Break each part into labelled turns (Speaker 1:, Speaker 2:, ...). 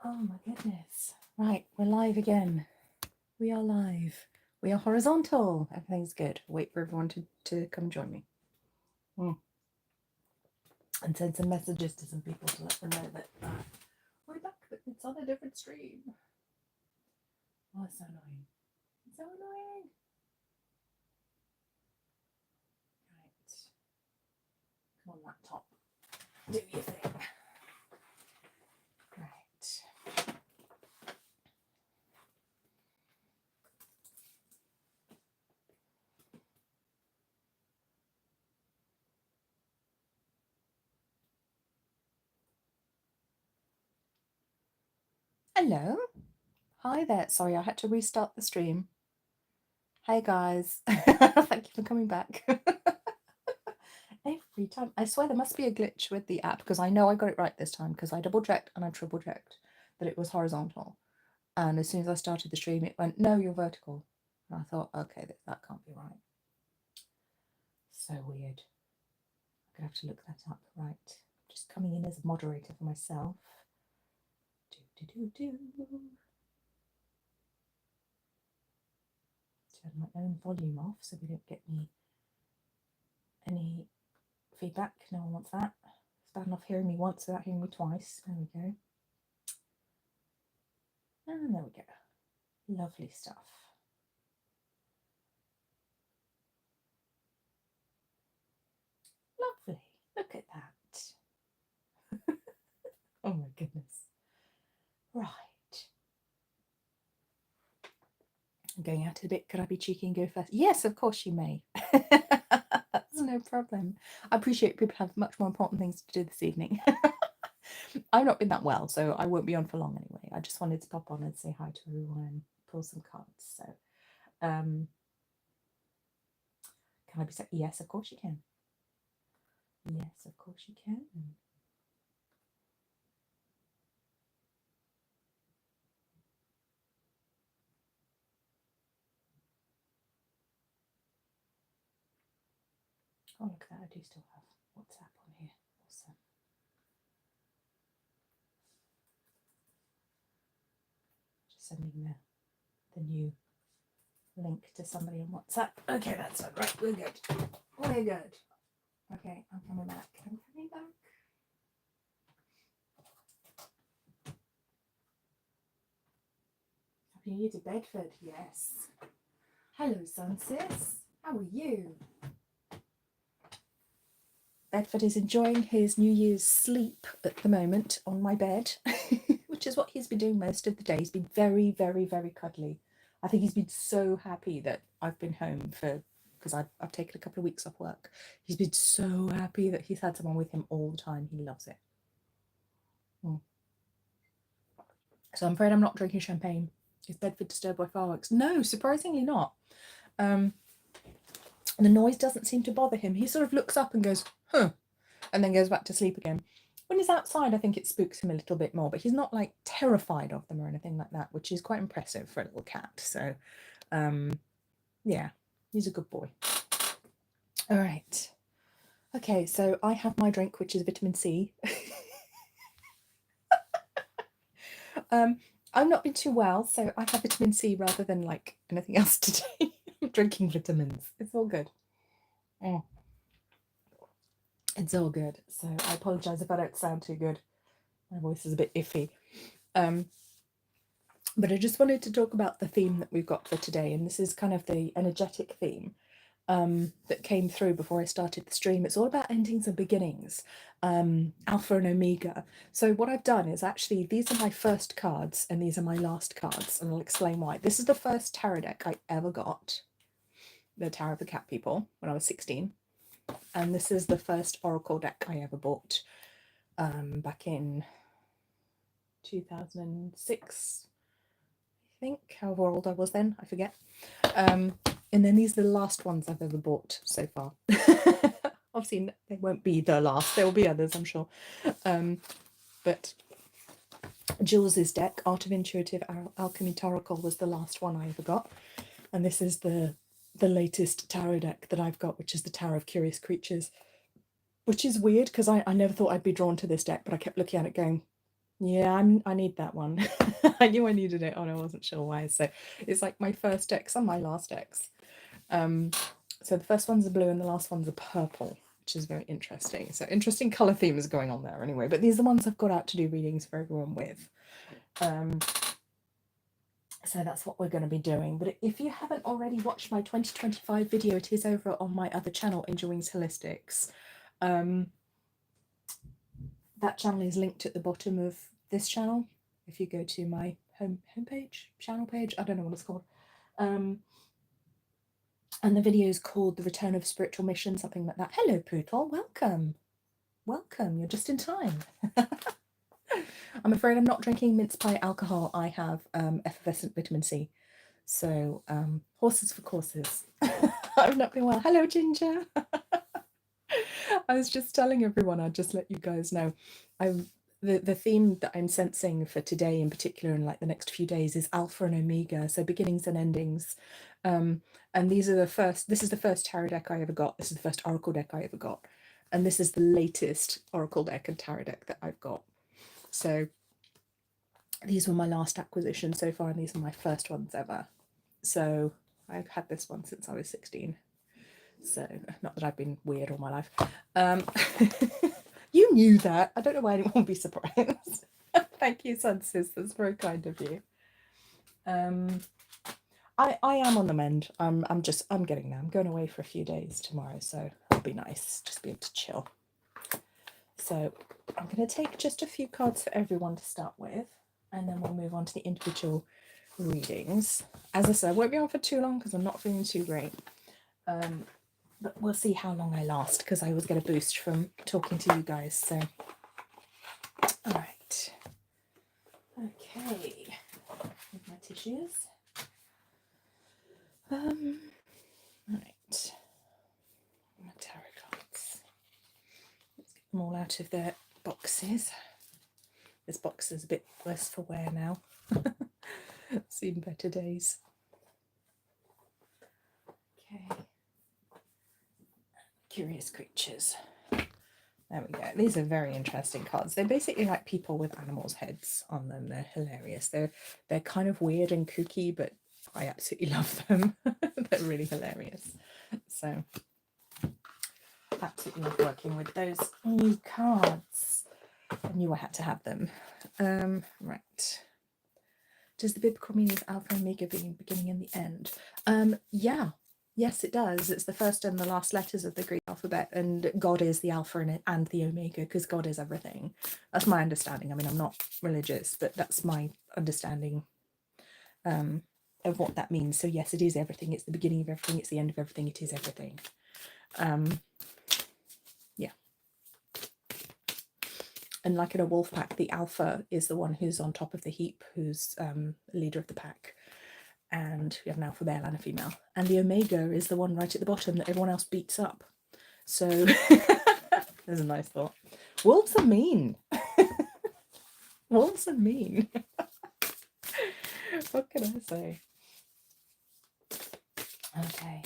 Speaker 1: Oh my goodness. Right, we're live again. We are live. We are horizontal. Everything's good. Wait for everyone to come join me. And send some messages to some people to let them know that we're back, but it's on a different stream. Oh, it's so annoying. It's so annoying. Right. Come on, laptop. Do your thing. Right. Hello. Hi there. Sorry, I had to restart the stream. Hey guys. Thank you for coming back. Every time. I swear there must be a glitch with the app because I know I got it right this time because I double checked and I triple checked that it was horizontal. And as soon as I started the stream, it went, no, you're vertical. And I thought, okay, that can't be right. So weird. I'm going to have to look that up. Right. Just coming in as a moderator for myself. Turn my own volume off so we don't get any feedback. No one wants that. It's bad enough hearing me once without hearing me twice. There we go. And there we go. Lovely stuff. Lovely. Look at that. Oh my goodness. Right. I'm going out a bit. Could I be cheeky and go first? Yes, of course you may. That's no problem. I appreciate people have much more important things to do this evening. I've not been that well, so I won't be on for long anyway. I just wanted to pop on and say hi to everyone and pull some cards. So, can I be said? Yes, of course you can. Yes, of course you can. Oh, look at that. I do still have WhatsApp on here. Awesome. Just sending the new link to somebody on WhatsApp. Okay, that's all right. We're good. We're good. Okay, I'm coming back. I'm coming back. Happy New Year to Bedford, yes. Hello, Sunsis. How are you? Bedford is enjoying his New Year's sleep at the moment on my bed, which is what he's been doing most of the day. He's been very, very, very cuddly. I think he's been so happy that I've been home because I've taken a couple of weeks off work. He's been so happy that he's had someone with him all the time. He loves it. So I'm afraid I'm not drinking champagne. Is Bedford disturbed by fireworks? No, surprisingly not. The noise doesn't seem to bother him. He sort of looks up and goes, huh, and then goes back to sleep again. When he's outside, I think it spooks him a little bit more, but he's not like terrified of them or anything like that, which is quite impressive for a little cat. So, yeah, he's a good boy. All right. Okay, so I have my drink, which is vitamin C. I've not been too well, so I have vitamin C rather than like anything else today. I'm drinking vitamins. It's all good. It's all good. So I apologise if I don't sound too good. My voice is a bit iffy. But I just wanted to talk about the theme that we've got for today, and this is kind of the energetic theme that came through before I started the stream. It's all about endings and beginnings, Alpha and Omega. So what I've done is actually, these are my first cards and these are my last cards, and I'll explain why. This is the first tarot deck I ever got, the Tarot of the Cat People, when I was 16. And this is the first Oracle deck I ever bought back in 2006, I think, however old I was then, I forget. And then these are the last ones I've ever bought so far. Obviously, they won't be the last. There will be others, I'm sure. But Jules's deck, Art of Intuitive Alchemy Tarot, was the last one I ever got. And this is the latest tarot deck that I've got, which is the Tarot of Curious Creatures, which is weird because I never thought I'd be drawn to this deck, but I kept looking at it going, Yeah, I need that one. I knew I needed it, and I wasn't sure why. So it's like my first decks and my last decks. So the first one's a blue and the last one's a purple, which is very interesting. So interesting colour themes going on there anyway. But these are the ones I've got out to do readings for everyone with. So that's what we're going to be doing. But if you haven't already watched my 2025 video, it is over on my other channel, Angel Wings Holistics. That channel is linked at the bottom of this channel. If you go to my homepage, channel page, I don't know what it's called. And the video is called The Return of Spiritual Mission, something like that. Hello, Poodle. Welcome. Welcome. You're just in time. I'm afraid I'm not drinking mince pie alcohol. I have effervescent vitamin C. So horses for courses. I've not been well. Hello, Ginger. I was just telling everyone, I'd just let you guys know. The theme that I'm sensing for today in particular and like the next few days is Alpha and Omega, so beginnings and endings. And this is the first tarot deck I ever got. This is the first oracle deck I ever got. And this is the latest oracle deck and tarot deck that I've got. So these were my last acquisition so far, and these are my first ones ever. So I've had this one since I was 16. So not that I've been weird all my life. You knew that. I don't know why anyone would be surprised. Thank you, Sunsis. That's very kind of you. I am on the mend. I'm getting there. I'm going away for a few days tomorrow, so it'll be nice. Just be able to chill. So I'm going to take just a few cards for everyone to start with, and then we'll move on to the individual readings. As I said, I won't be on for too long because I'm not feeling too great. But we'll see how long I last, because I always get a boost from talking to you guys. So, all right. Okay. With my tissues. All right. My tarot cards. Let's get them all out of their boxes. This box is a bit worse for wear now. Seen better days. Okay. Curious creatures. There we go. These are very interesting cards. They're basically like people with animals' heads on them. They're hilarious. They're kind of weird and kooky, but I absolutely love them. They're really hilarious. So absolutely love working with those new cards. I knew I had to have them. Right. Does the biblical meaning of Alpha and Omega being beginning and the end? Yeah. Yes, it does. It's the first and the last letters of the Greek alphabet, and God is the Alpha and the Omega, because God is everything. That's my understanding. I mean, I'm not religious, but that's my understanding of what that means. So yes, it is everything. It's the beginning of everything. It's the end of everything. It is everything. Yeah. And like in a wolf pack, the alpha is the one who's on top of the heap, who's leader of the pack. And we have an alpha male and a female. And the omega is the one right at the bottom that everyone else beats up. So there's a nice thought. Wolves are mean. Wolves are mean. What can I say? Okay.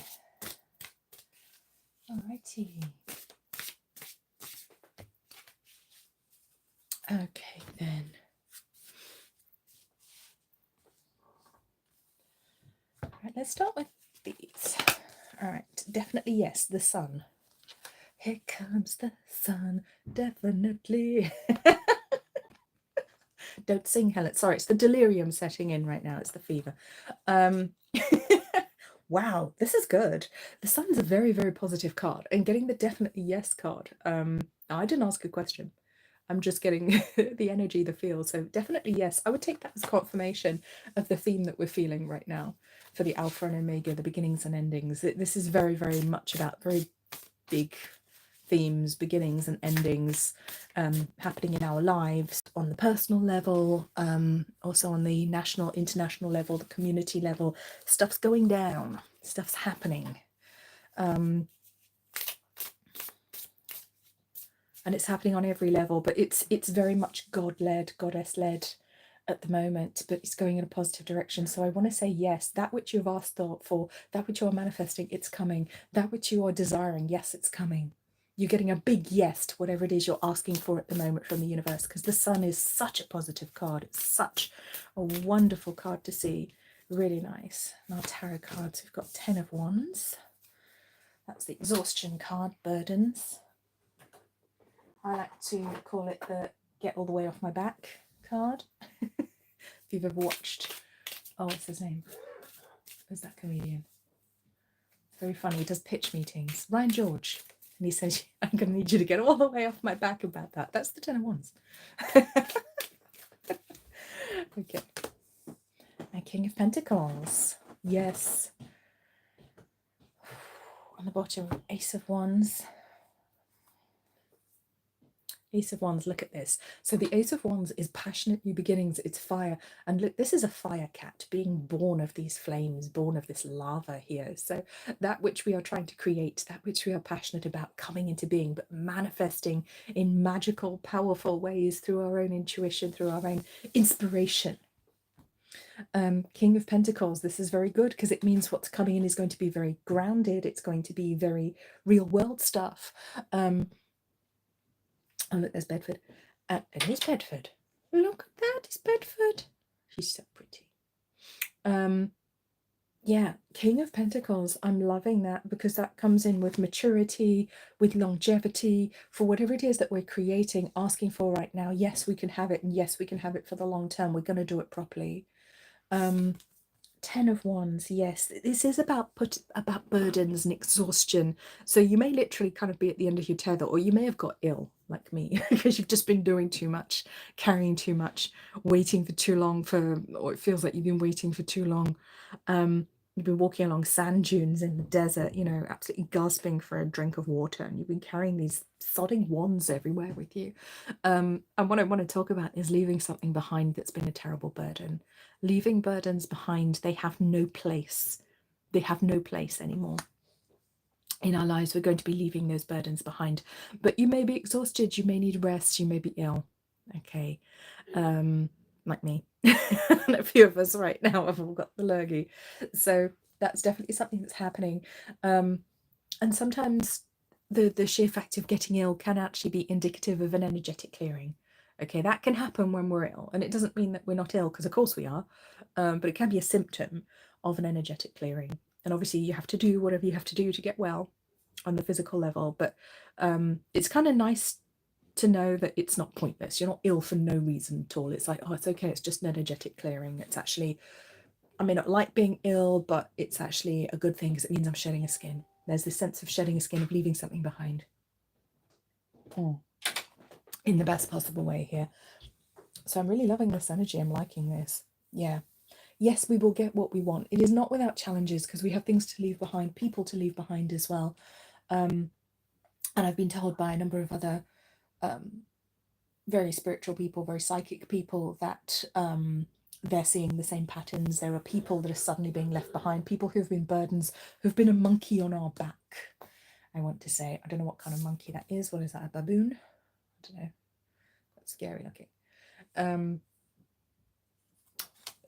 Speaker 1: Alrighty. Okay then. All right, let's start with these. All right, definitely yes, the sun. Here comes the sun, definitely. Don't sing, Helen. Sorry, it's the delirium setting in right now. It's the fever. Wow, this is good. The sun's a very, very positive card, and getting the definitely yes card. I didn't ask a question. I'm just getting the energy, the feel. So definitely yes. I would take that as confirmation of the theme that we're feeling right now for the Alpha and Omega, the beginnings and endings. This is very, very much about very big themes, beginnings and endings happening in our lives on the personal level, also on the national, international level, the community level. Stuff's going down, stuff's happening. And it's happening on every level, but it's very much God-led, goddess-led at the moment, but it's going in a positive direction. So I want to say yes, that which you've asked for, that which you are manifesting, it's coming. That which you are desiring, yes, it's coming. you're getting a big yes to whatever it is you're asking for at the moment from the universe, because the Sun is such a positive card. It's such a wonderful card to see. Really nice. And our tarot cards, we've got 10 of Wands. That's the exhaustion card, burdens. I like to call it the get all the way off my back card. If you've ever watched, oh, what's his name? Who's that comedian? It's very funny. He does pitch meetings. Ryan George. And he says, I'm going to need you to get all the way off my back about that. That's the 10 of Wands. Okay. And King of Pentacles. Yes. On the bottom, Ace of Wands. Ace of Wands, look at this. So the Ace of Wands is passionate new beginnings, it's fire. And look, this is a fire cat being born of these flames, born of this lava here. So that which we are trying to create, that which we are passionate about coming into being, but manifesting in magical, powerful ways through our own intuition, through our own inspiration. King of Pentacles, this is very good because it means what's coming in is going to be very grounded. It's going to be very real world stuff. Oh, look, there's Bedford. It is Bedford. Look at that, it's Bedford. She's so pretty. Yeah, King of Pentacles. I'm loving that because that comes in with maturity, with longevity, for whatever it is that we're creating, asking for right now. Yes, we can have it, and yes, we can have it for the long term. We're going to do it properly. 10 of Wands, yes, this is about burdens and exhaustion. So you may literally kind of be at the end of your tether, or you may have got ill like me because you've just been doing too much, carrying too much, waiting for too long or it feels like you've been waiting for too long. You've been walking along sand dunes in the desert, you know, absolutely gasping for a drink of water, and you've been carrying these sodding wands everywhere with you. And what I want to talk about is leaving something behind that's been a terrible burden. Leaving burdens behind, they have no place. They have no place anymore in our lives. We're going to be leaving those burdens behind. But you may be exhausted, you may need rest, you may be ill. Okay. Like me. And a few of us right now have all got the lurgy. So that's definitely something that's happening. And sometimes the sheer fact of getting ill can actually be indicative of an energetic clearing. Okay, that can happen when we're ill, and it doesn't mean that we're not ill, because of course we are, but it can be a symptom of an energetic clearing. And obviously you have to do whatever you have to do to get well on the physical level, but it's kind of nice to know that it's not pointless. You're not ill for no reason at all. It's like, oh, it's okay, it's just an energetic clearing. It's actually, I may not like being ill, but it's actually a good thing because it means I'm shedding a skin. There's this sense of shedding a skin, of leaving something behind. In the best possible way here. So I'm really loving this energy. I'm liking this. Yeah. Yes, we will get what we want. It is not without challenges, because we have things to leave behind, people to leave behind as well. And I've been told by a number of other very spiritual people, very psychic people, that they're seeing the same patterns. There are people that are suddenly being left behind, people who've been burdens, who've been a monkey on our back, I want to say. I don't know what kind of monkey that is. What is that, a baboon? I don't know. That's scary looking.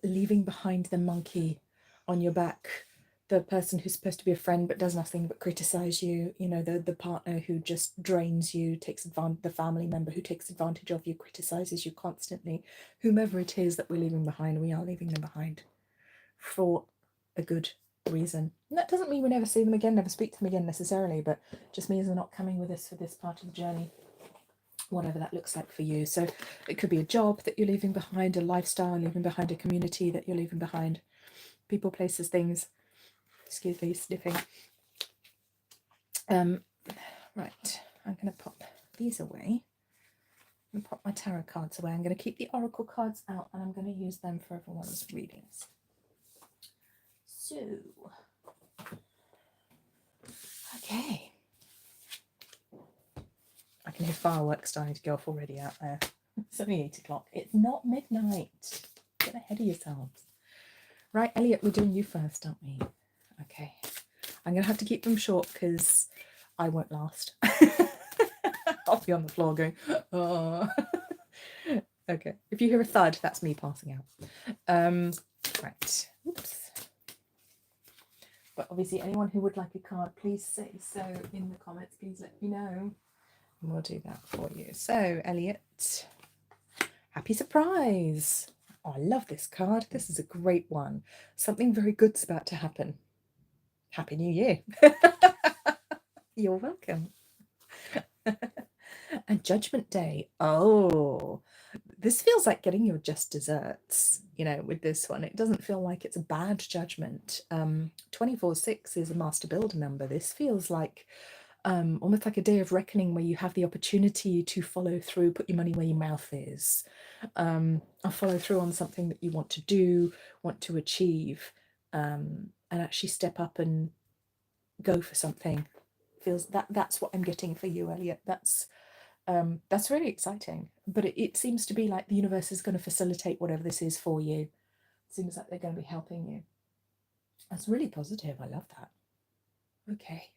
Speaker 1: Leaving behind the monkey on your back, the person who's supposed to be a friend but does nothing but criticize you, you know, the partner who just drains you, takes advantage, the family member who takes advantage of you, criticizes you constantly. Whomever it is that we're leaving behind, we are leaving them behind for a good reason. And that doesn't mean we never see them again, never speak to them again necessarily, but just means they're not coming with us for this part of the journey, whatever that looks like for you. So it could be a job that you're leaving behind, a lifestyle, leaving behind a community that you're leaving behind, people, places, things. Excuse me, sniffing. Right, I'm going to pop these away and pop my tarot cards away. I'm going to keep the oracle cards out, and I'm going to use them for everyone's readings. So, okay. I can hear fireworks starting to go off already out there. It's only 8 o'clock. It's not midnight. Get ahead of yourselves. Right, Elliot, we're doing you first, aren't we? Okay. I'm going to have to keep them short because I won't last. I'll be on the floor going, oh. Okay. If you hear a thud, that's me passing out. Right. Oops. But obviously, anyone who would like a card, please say so in the comments. Please let me know. We'll do that for you. So, Elliot, happy surprise. Oh, I love this card. This is a great one. Something very good's about to happen. Happy New Year. You're welcome. And Judgment Day. Oh, this feels like getting your just desserts, you know, with this one. It doesn't feel like it's a bad judgment. 24/6 is a master builder number. This feels like almost like a day of reckoning where you have the opportunity to follow through, put your money where your mouth is, or follow through on something that you want to do, want to achieve, and actually step up and go for something. Feels that's what I'm getting for you, Elliot. That's really exciting. But it seems to be like the universe is going to facilitate whatever this is for you. It seems like they're going to be helping you. That's really positive. I love that. Okay.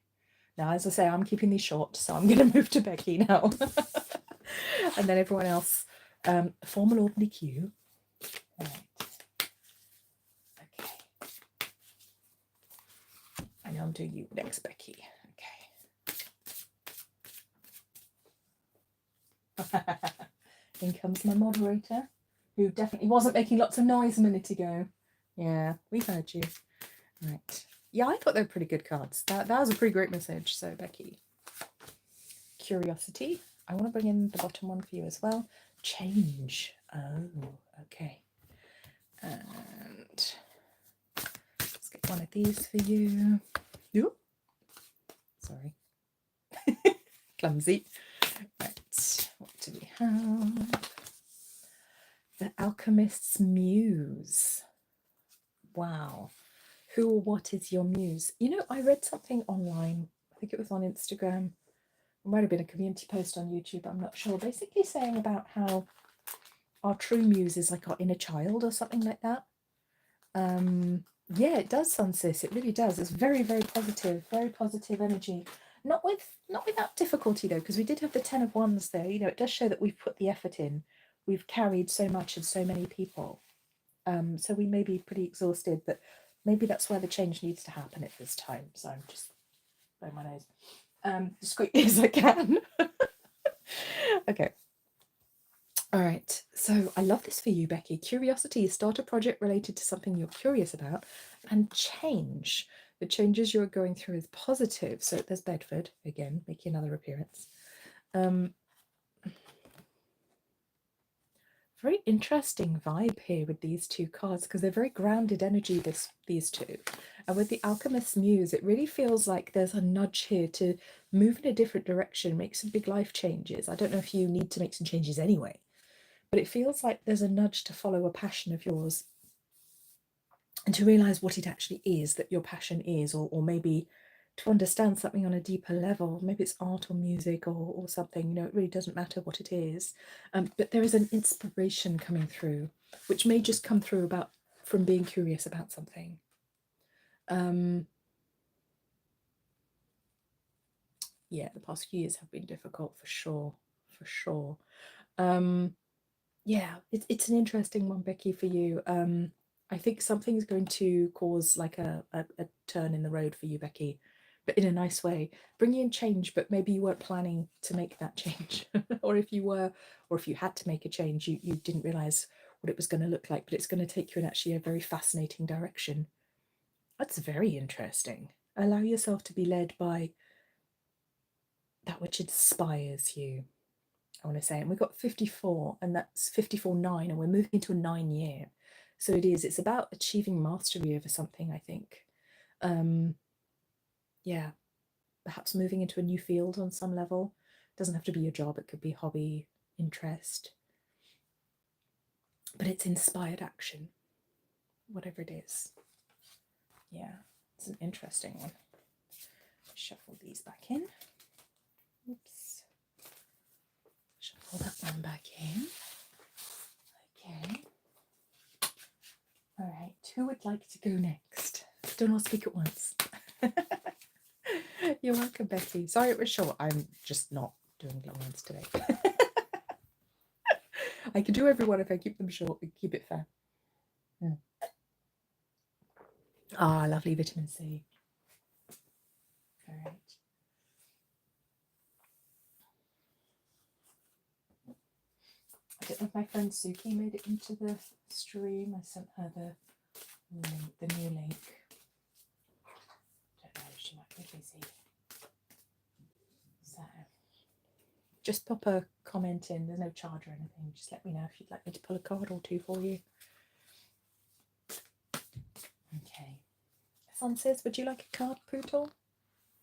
Speaker 1: Now, as I say, I'm keeping these short, so I'm going to move to Becky now. And then everyone else, form an ordinary queue. Right. Okay. And I'll do you next, Becky. Okay. In comes my moderator, who definitely wasn't making lots of noise a minute ago. Yeah, we heard you. Right. Yeah, I thought they were pretty good cards. That was a pretty great message. So, Becky. Curiosity. I want to bring in the bottom one for you as well. Change. Oh, okay. And let's get one of these for you. Ooh. Sorry. Clumsy. Right. What do we have? The Alchemist's Muse. Wow. Who or what is your muse? You know, I read something online. I think it was on Instagram. It might have been a community post on YouTube. I'm not sure. Basically saying about how our true muse is like our inner child or something like that. Yeah, it does, Sunsis. It really does. It's very, very positive energy. Not without difficulty though, because we did have the 10 of Wands there. You know, it does show that we've put the effort in. We've carried so much and so many people. So we may be pretty exhausted, but maybe that's where the change needs to happen at this time. So I'm just blowing my nose. As quickly as I can. Okay. All right. So I love this for you, Becky. Curiosity. Start a project related to something you're curious about, and change. The changes you're going through is positive. So there's Bedford again, making another appearance. Very interesting vibe here with these two cards because they're very grounded energy, these two. And with the Alchemist's Muse, it really feels like there's a nudge here to move in a different direction, make some big life changes. I don't know if you need to make some changes anyway, but it feels like there's a nudge to follow a passion of yours and to realize what it actually is that your passion is, or maybe to understand something on a deeper level. Maybe it's art or music or something, you know, it really doesn't matter what it is. But there is an inspiration coming through, which may just come through from being curious about something. Yeah, the past few years have been difficult for sure. Yeah, it's an interesting one, Becky, for you. I think something's going to cause like a turn in the road for you, Becky, but in a nice way. Bringing in change, but maybe you weren't planning to make that change. Or if you were, or if you had to make a change, you didn't realize what it was going to look like, but it's going to take you in actually a very fascinating direction. That's very interesting. Allow yourself to be led by that which inspires you. I want to say, and we've got 54, and that's 54/9, and we're moving into a 9-year. So it's about achieving mastery over something, I think. Yeah, perhaps moving into a new field on some level. It doesn't have to be a job, it could be hobby, interest. But it's inspired action, whatever it is. Yeah, it's an interesting one. Shuffle these back in. Oops. Shuffle that one back in. Okay. All right, who would like to go next? Don't all speak at once. You're welcome, Becky. Sorry it was short. I'm just not doing long ones today. I can do everyone if I keep them short and keep it fair. Yeah. Ah, lovely vitamin C. All right. friend Suki made it into the stream. I sent her the link, the new link. Don't know, she might be busy. So just pop a comment in. There's no charge or anything. Just let me know if you'd like me to pull a card or two for you. Okay. Sun says, would you like a card, Poodle?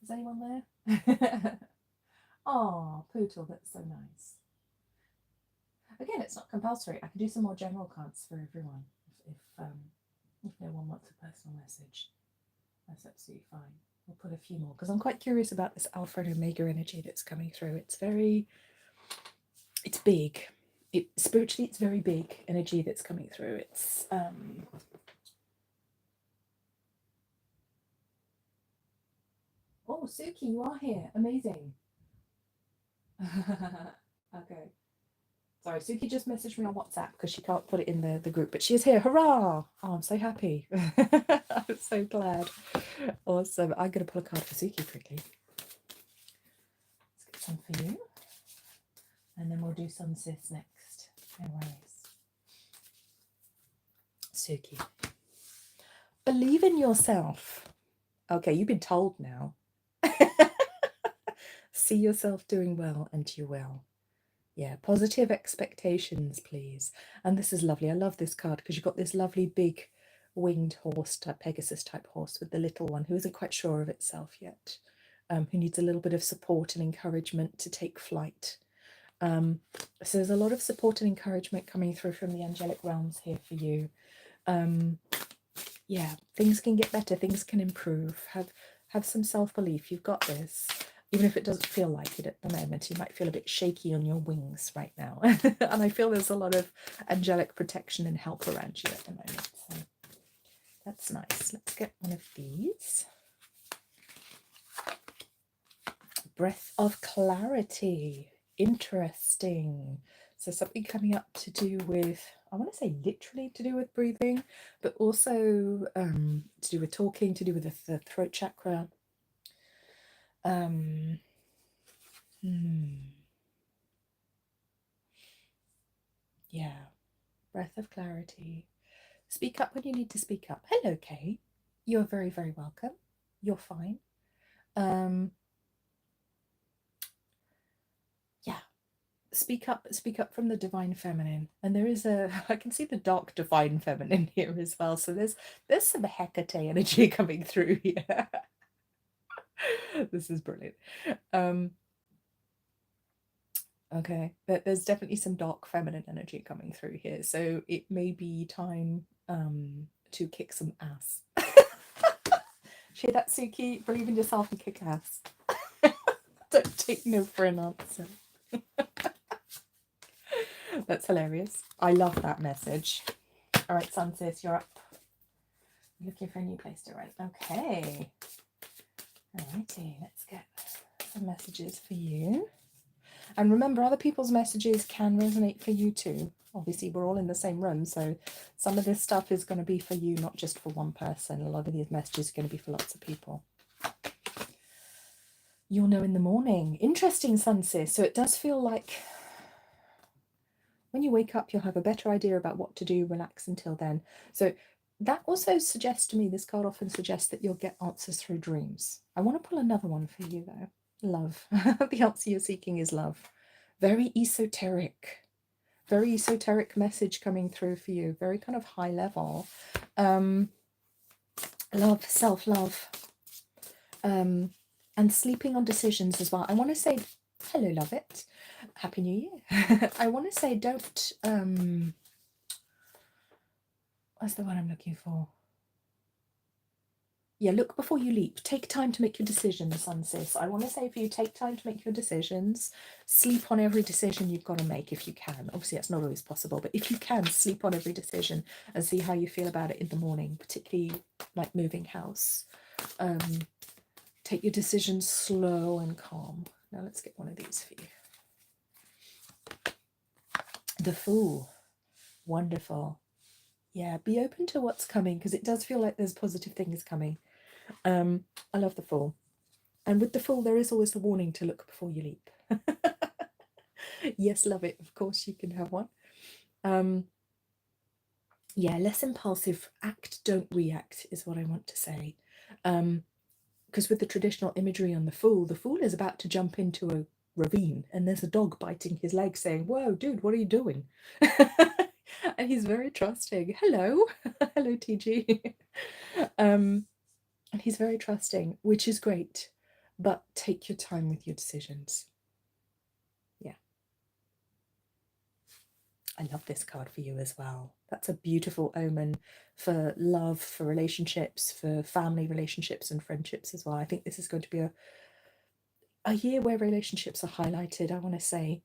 Speaker 1: Is anyone there? Oh, Poodle, that's so nice. Again, it's not compulsory. I can do some more general cards for everyone if no one wants a personal message. That's absolutely fine. We'll put a few more because I'm quite curious about this Alpha and Omega energy that's coming through. It's big. Spiritually, it's very big energy that's coming through. It's oh, Suki, you are here. Amazing. Okay. Sorry, Suki just messaged me on WhatsApp because she can't put it in the group, but she is here. Hurrah! Oh, I'm so happy. I'm so glad. Awesome. I'm going to pull a card for Suki quickly. Let's get some for you. And then we'll do some sis next. No worries. Suki. Believe in yourself. Okay, you've been told now. See yourself doing well and you will. Yeah, positive expectations, please. And this is lovely. I love this card because you've got this lovely big winged horse, type Pegasus type horse, with the little one who isn't quite sure of itself yet, who needs a little bit of support and encouragement to take flight. So there's a lot of support and encouragement coming through from the angelic realms here for you. Yeah, things can get better, things can improve. Have some self-belief. You've got this. Even if it doesn't feel like it at the moment, you might feel a bit shaky on your wings right now. And I feel there's a lot of angelic protection and help around you at the moment. So that's nice. Let's get one of these. Breath of clarity. Interesting. So something coming up to do with, I want to say literally to do with breathing, but also to do with talking, to do with the throat chakra. Yeah, breath of clarity. Speak up when you need to speak up. Hello, Kay. You're very, very welcome. You're fine. Yeah, speak up from the divine feminine. And there is I can see the dark divine feminine here as well. So there's some Hecate energy coming through here. This is brilliant. Okay, but there's definitely some dark feminine energy coming through here, so it may be time to kick some ass. Hear that, Suki? Believe in yourself and kick ass. Don't take no for an answer. That's hilarious. I love that message. All right, Sun Sis, you're up. Looking for a new place to rent. Okay. Alrighty, let's get some messages for you. And remember, other people's messages can resonate for you too. Obviously, we're all in the same room, so some of this stuff is going to be for you, not just for one person. A lot of these messages are going to be for lots of people. You'll know in the morning. Interesting, Sun Sis. So it does feel like when you wake up, you'll have a better idea about what to do, relax until then. So that also suggests to me, this card often suggests that you'll get answers through dreams. I want to pull another one for you, though. Love. The answer you're seeking is love. Very esoteric message coming through for you. Very kind of high level. Love, self-love, and sleeping on decisions as well. I want to say, hello, love it. Happy New Year. I want to say, don't, what's the one I'm looking for? Yeah, look before you leap. Take time to make your decisions, Sun Sis. I want to say for you, take time to make your decisions. Sleep on every decision you've got to make if you can. Obviously, that's not always possible, but if you can, sleep on every decision and see how you feel about it in the morning, particularly like moving house. Take your decisions slow and calm. Now let's get one of these for you. The Fool. Wonderful. Yeah, be open to what's coming because it does feel like there's positive things coming. I love the Fool. And with the Fool, there is always the warning to look before you leap. Yes, love it. Of course, you can have one. Yeah, less impulsive. Act, don't react is what I want to say. Because with the traditional imagery on the fool is about to jump into a ravine and there's a dog biting his leg saying, "Whoa, dude, what are you doing?" And he's very trusting. Hello. Hello, TG. And he's very trusting, which is great, but take your time with your decisions. Yeah. I love this card for you as well. That's a beautiful omen for love, for relationships, for family relationships and friendships as well. I think this is going to be a year where relationships are highlighted, I want to say,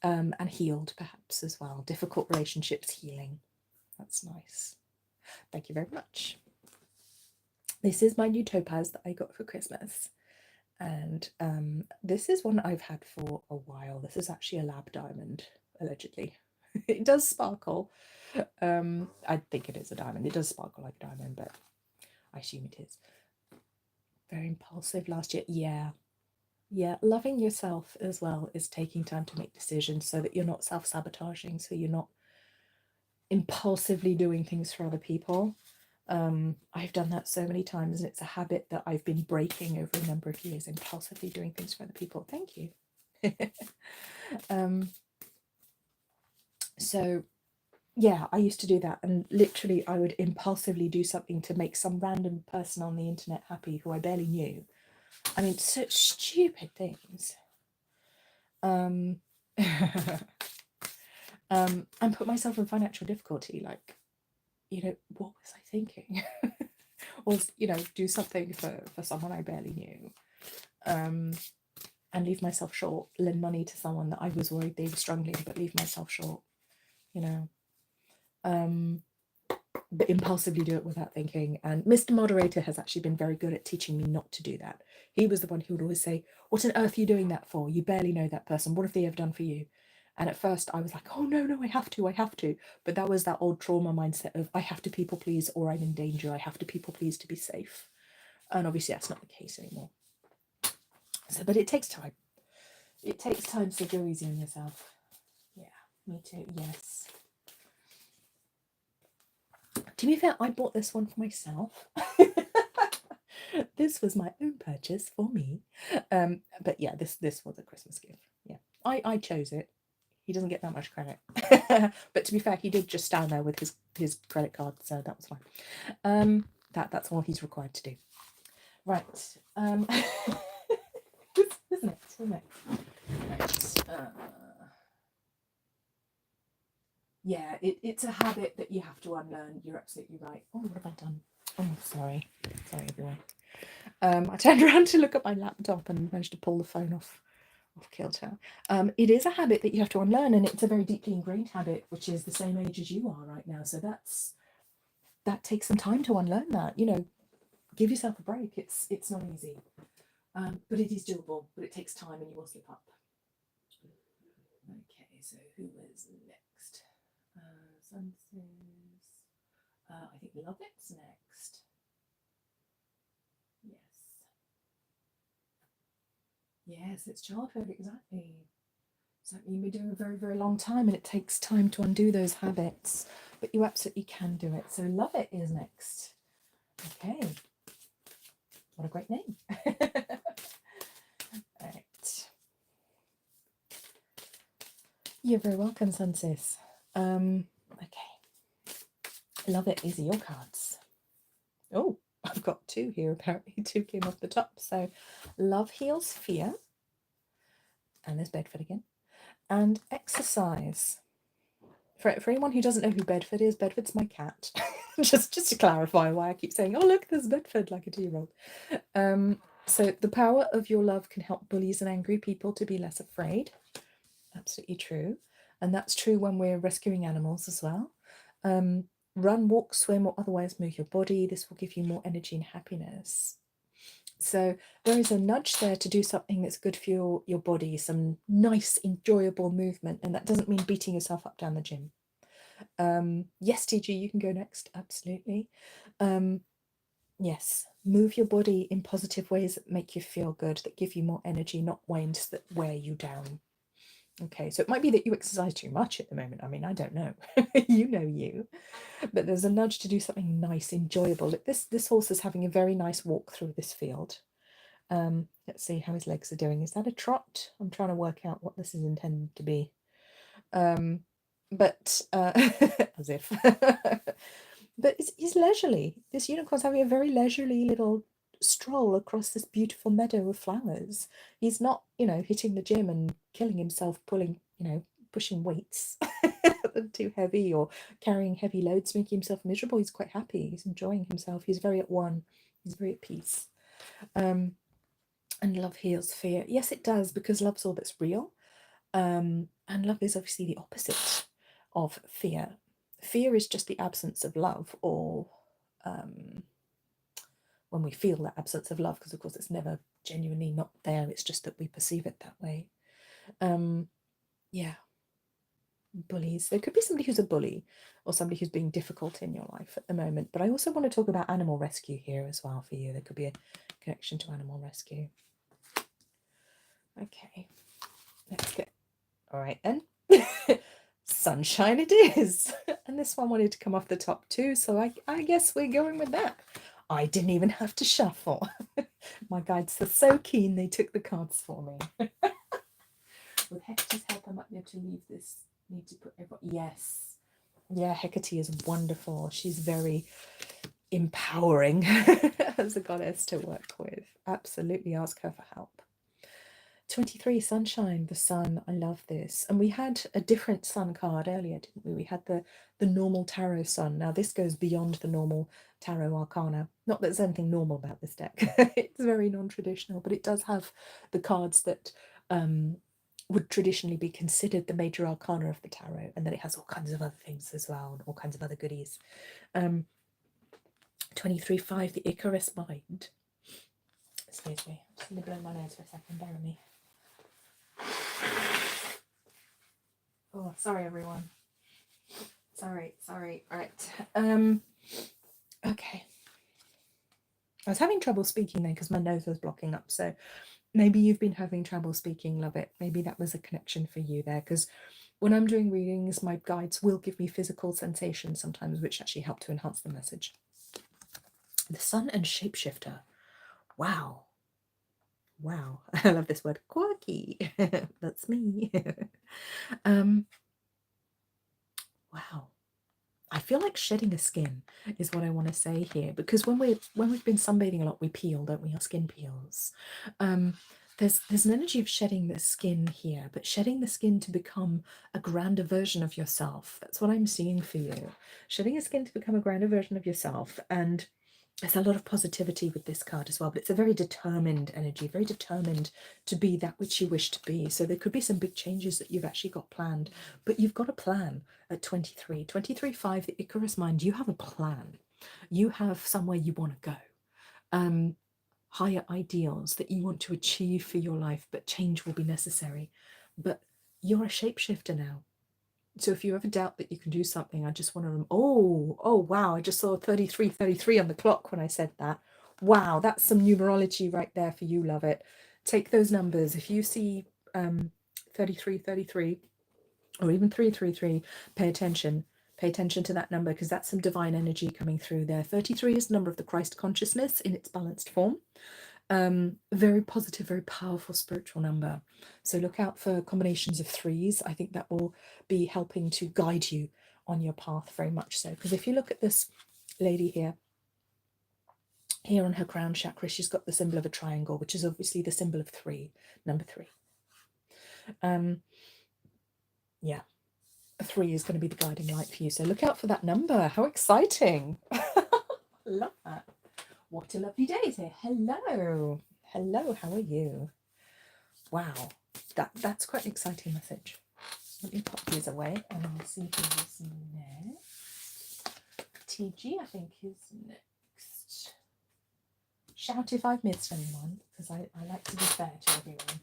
Speaker 1: and healed perhaps as well. Difficult relationships healing. That's nice. Thank you very much. This is my new topaz that I got for Christmas. And this is one I've had for a while. This is actually a lab diamond, allegedly. It does sparkle. I think it is a diamond. It does sparkle like a diamond, but I assume it is. Very impulsive last year. Yeah, loving yourself as well is taking time to make decisions so that you're not self-sabotaging, so you're not impulsively doing things for other people. I've done that so many times, and it's a habit that I've been breaking over a number of years, impulsively doing things for other people. Thank you. So yeah, I used to do that, and literally I would impulsively do something to make some random person on the internet happy who I barely knew. I mean, such stupid things. And put myself in financial difficulty. Like, what was I thinking? Or, do something for someone I barely knew. And leave myself short, lend money to someone that I was worried they were struggling, but leave myself short, but impulsively do it without thinking. And Mr. Moderator has actually been very good at teaching me not to do that. He was the one who would always say, "What on earth are you doing that for? You barely know that person. What have they ever done for you?" And at first I was like, "Oh, no, I have to." But that was that old trauma mindset of I have to people please or I'm in danger. I have to people please to be safe. And obviously that's not the case anymore. So, but it takes time. It takes time, so go easy on yourself. Yeah, me too, yes. To be fair, I bought this one for myself. This was my own purchase for me. But yeah, this was a Christmas gift. Yeah, I chose it. He doesn't get that much credit. But to be fair, he did just stand there with his credit card, so that was fine. That's all he's required to do. Right. Who's next? Right. Yeah, it's a habit that you have to unlearn. You're absolutely right. Oh, what have I done? Oh, sorry everyone. I turned around to look at my laptop and managed to pull the phone off kilter. It is a habit that you have to unlearn, and it's a very deeply ingrained habit, which is the same age as you are right now. So that takes some time to unlearn that. Give yourself a break. It's not easy, but it is doable. But it takes time, and you will slip up. Okay, so who is next? I think Lovett's next. Yes, it's childhood, exactly. So you've been doing a very, very long time, and it takes time to undo those habits, but you absolutely can do it. So Lovett is next. Okay. What a great name. Right. You're very welcome, Sunsis. Okay. Lovett is your cards. Oh, I've got two here, apparently. Two came off the top. So love heals fear. And there's Bedford again. And exercise. For anyone who doesn't know who Bedford is, Bedford's my cat. just to clarify why I keep saying, "Oh, look, there's Bedford," like a 2-year-old. So the power of your love can help bullies and angry people to be less afraid. Absolutely true. And that's true when we're rescuing animals as well. Run, walk, swim, or otherwise move your body. This will give you more energy and happiness. So there is a nudge there to do something that's good for your body, some nice, enjoyable movement. And that doesn't mean beating yourself up down the gym. Yes, TG, you can go next. Absolutely. Yes, move your body in positive ways that make you feel good, that give you more energy, not ones that wear you down. Okay, so it might be that you exercise too much at the moment. I mean, I don't know. You know you. But there's a nudge to do something nice, enjoyable. This horse is having a very nice walk through this field. Let's see how his legs are doing. Is that a trot? I'm trying to work out what this is intended to be. But as if. But he's leisurely. This unicorn's having a very leisurely little stroll across this beautiful meadow of flowers. He's not, hitting the gym and killing himself, pushing weights that are too heavy or carrying heavy loads, making himself miserable. He's quite happy. He's enjoying himself. He's very at one. He's very at peace. And love heals fear. Yes, it does, because love's all that's real. And love is obviously the opposite of fear. Fear is just the absence of love, or when we feel that absence of love, because of course it's never genuinely not there, it's just that we perceive it that way. Yeah. Bullies. There could be somebody who's a bully or somebody who's being difficult in your life at the moment, but I also want to talk about animal rescue here as well for you. There could be a connection to animal rescue. Okay, let's get, all right then. Sunshine it is. And this one wanted to come off the top too, so I guess we're going with that. I didn't even have to shuffle. My guides are so keen they took the cards for me. With Hecate's help, I might be able to leave this. Need to put everyone. Yes. Yeah, Hecate is wonderful. She's very empowering as a goddess to work with. Absolutely ask her for help. 23, Sunshine, the sun. I love this. And we had a different sun card earlier, didn't we? We had the normal tarot sun. Now this goes beyond the normal tarot arcana. Not that there's anything normal about this deck. It's very non-traditional, but it does have the cards that would traditionally be considered the major arcana of the tarot, and then it has all kinds of other things as well, and all kinds of other goodies. 23-5, the Icarus mind. Excuse me, I'm just going to blow my nose for a second, bear with me. Oh, sorry everyone. Sorry. All right. Okay. I was having trouble speaking then because my nose was blocking up, so maybe you've been having trouble speaking, love it. Maybe that was a connection for you there, because when I'm doing readings, my guides will give me physical sensations sometimes, which actually help to enhance the message. The sun and shapeshifter. Wow. I love this word, quirky. That's me. Wow. I feel like shedding a skin is what I want to say here, because when we've been sunbathing a lot, we peel, don't we? Our skin peels. There's an energy of shedding the skin here, but shedding the skin to become a grander version of yourself. That's what I'm seeing for you. Shedding a skin to become a grander version of yourself. And there's a lot of positivity with this card as well, but it's a very determined energy, very determined to be that which you wish to be. So there could be some big changes that you've actually got planned, but you've got a plan at 23. 23-5, the Icarus mind, you have a plan. You have somewhere you want to go. Higher ideals that you want to achieve for your life, but change will be necessary. But you're a shapeshifter now. So if you ever doubt that you can do something, I just want to, oh, wow, I just saw 33 on the clock when I said that. Wow, that's some numerology right there for you, love it. Take those numbers. If you see 33, or even 333, pay attention. Pay attention to that number, because that's some divine energy coming through there. 33 is the number of the Christ consciousness in its balanced form. Very positive, very powerful spiritual number. So look out for combinations of threes. I think that will be helping to guide you on your path very much so. Because if you look at this lady here on her crown chakra, she's got the symbol of a triangle, which is obviously the symbol of number 3. Yeah, 3 is going to be the guiding light for you. So look out for that number. How exciting. Love that. What a lovely day today. Hello, how are you? Wow, that's quite an exciting message. Let me pop these away and I'll see who's next. TG, I think, is next. Shout if I've missed anyone, because I like to be fair to everyone.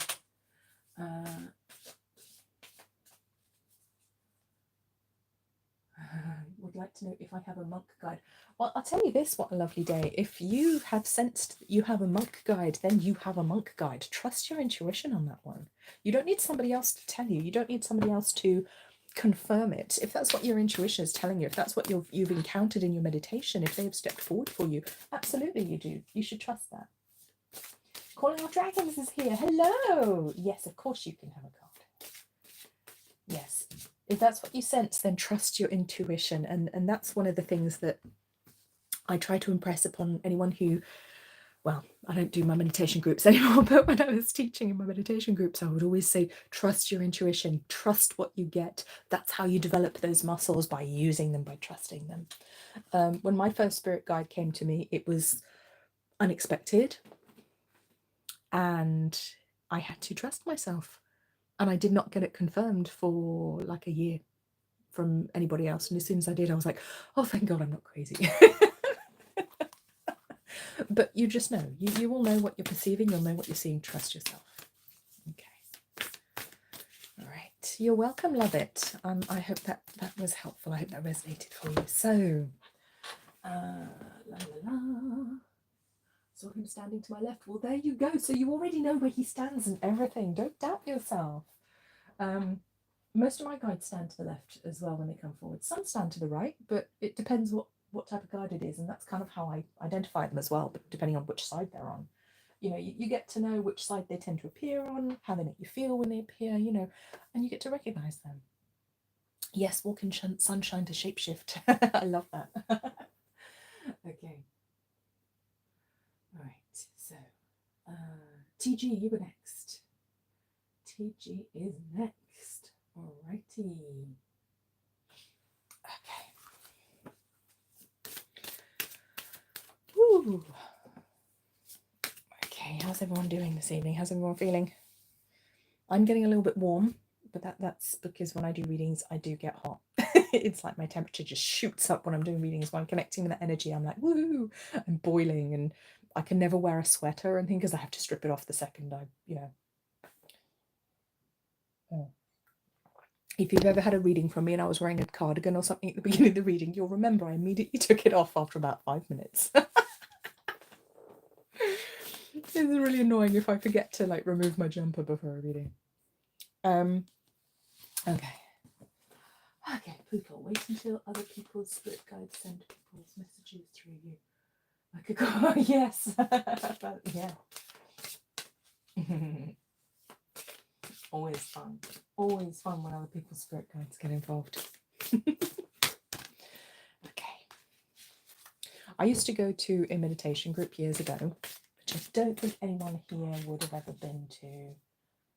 Speaker 1: would like to know if I have a monk guide. Well, I'll tell you this, what a lovely day. If you have sensed that you have a monk guide, then you have a monk guide. Trust your intuition on that one. You don't need somebody else to tell you. You don't need somebody else to confirm it. If that's what your intuition is telling you, if that's what you've encountered in your meditation, if they have stepped forward for you, absolutely you do. You should trust that. Calling All Dragons is here. Hello. Yes, of course you can have a card. Yes. If that's what you sense, then trust your intuition. And that's one of the things that I try to impress upon anyone who, well, I don't do my meditation groups anymore, but when I was teaching in my meditation groups, I would always say, trust your intuition, trust what you get. That's how you develop those muscles, by using them, by trusting them. When my first spirit guide came to me, it was unexpected. And I had to trust myself. And I did not get it confirmed for like a year from anybody else. And as soon as I did, I was like, oh, thank God I'm not crazy. But you just know. You will know what you're perceiving. You'll know what you're seeing. Trust yourself. Okay. All right. You're welcome, love it. I hope that was helpful. I hope that resonated for you. So, la la la. Saw him standing to my left. Well, there you go. So you already know where he stands and everything. Don't doubt yourself. Most of my guides stand to the left as well when they come forward. Some stand to the right, but it depends what type of guide it is, and that's kind of how I identify them as well, but depending on which side they're on. You know, you get to know which side they tend to appear on, how they make you feel when they appear, you know, and you get to recognize them. Yes, walk in sunshine to shapeshift. I love that. Okay. All right, so TG, you were next. TG is next. Alrighty. Okay. Woo. Okay, how's everyone doing this evening? How's everyone feeling? I'm getting a little bit warm, but that's because when I do readings, I do get hot. It's like my temperature just shoots up when I'm doing readings. When I'm connecting with that energy, I'm like, woo, I'm boiling, and I can never wear a sweater or anything because I have to strip it off the second I, you know. Oh. If you've ever had a reading from me and I was wearing a cardigan or something at the beginning of the reading, you'll remember I immediately took it off after about 5 minutes. It's really annoying if I forget to like remove my jumper before a reading. Okay. Okay, people, wait until other people's spirit guides send people's messages through you. I could go, yes. Yeah. Always fun. Always fun when other people's spirit guides get involved. Okay. I used to go to a meditation group years ago, which I don't think anyone here would have ever been to.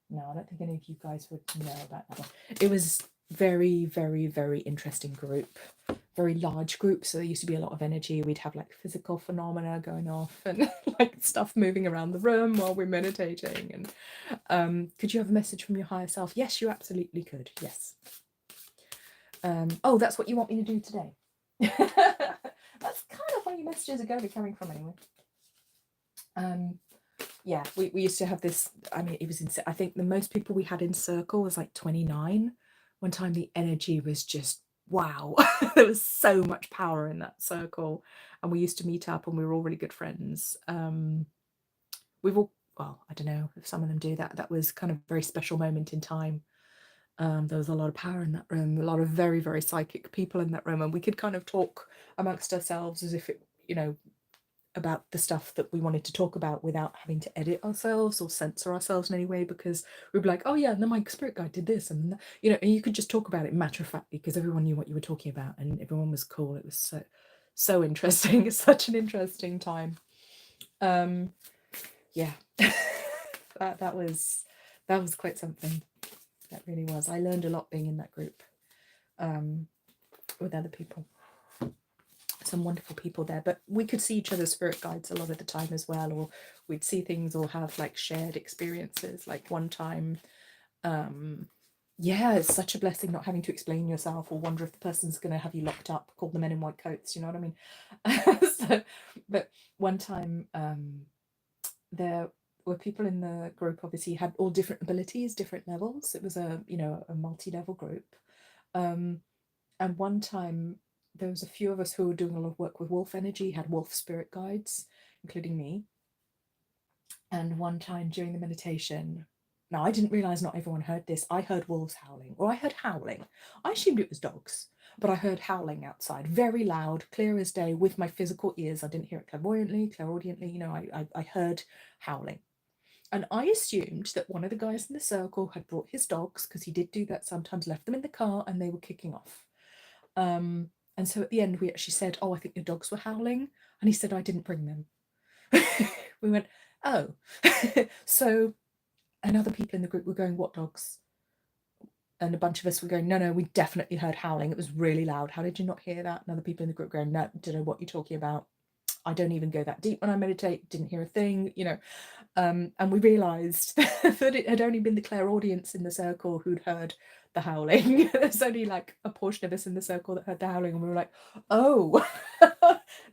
Speaker 1: No, I don't think any of you guys would know about that one. It was very, very, very interesting group. Very large group, so there used to be a lot of energy. We'd have like physical phenomena going off and like stuff moving around the room while we're meditating. And could you have a message from your higher self? Yes, you absolutely could. Yes. Oh, that's what you want me to do today. That's kind of where your messages are going to be coming from anyway. Yeah, we used to have this. I mean, it was insane. I think the most people we had in circle was like 29. One time the energy was just wow. There was so much power in that circle, and we used to meet up and we were all really good friends. We've all, well, I don't know if some of them do that. That was kind of a very special moment in time. There was a lot of power in that room, a lot of very, very psychic people in that room, and we could kind of talk amongst ourselves as if it, you know, about the stuff that we wanted to talk about without having to edit ourselves or censor ourselves in any way, because we'd be like, oh yeah, and then my spirit guide did this, and you know, and you could just talk about it matter of factly because everyone knew what you were talking about and everyone was cool. It was so interesting. It's such an interesting time. Yeah. that was quite something. That really was. I learned a lot being in that group with other people. Some wonderful people there, but we could see each other's spirit guides a lot of the time as well, or we'd see things or have like shared experiences. Like one time, yeah, it's such a blessing not having to explain yourself or wonder if the person's going to have you locked up, called the men in white coats, you know what I mean? But one time there were people in the group, obviously had all different abilities, different levels. It was a, you know, a multi-level group. And one time there was a few of us who were doing a lot of work with wolf energy, had wolf spirit guides, including me. And one time during the meditation, now I didn't realize not everyone heard this. I heard wolves howling, or I heard howling. I assumed it was dogs, but I heard howling outside, very loud, clear as day, with my physical ears. I didn't hear it clairaudiently. You know, I heard howling. And I assumed that one of the guys in the circle had brought his dogs, because he did do that sometimes, left them in the car, and they were kicking off. And so at the end, we actually said, "Oh, I think your dogs were howling." And he said, "I didn't bring them." We went, "Oh." So, and other people in the group were going, "What dogs?" And a bunch of us were going, "No, we definitely heard howling. It was really loud. How did you not hear that?" And other people in the group going, "No, don't know what you're talking about. I don't even go that deep when I meditate. Didn't hear a thing, you know." And we realised that it had only been the clairaudience in the circle who'd heard the howling. There's only like a portion of us in the circle that heard the howling, and we were like, "Oh,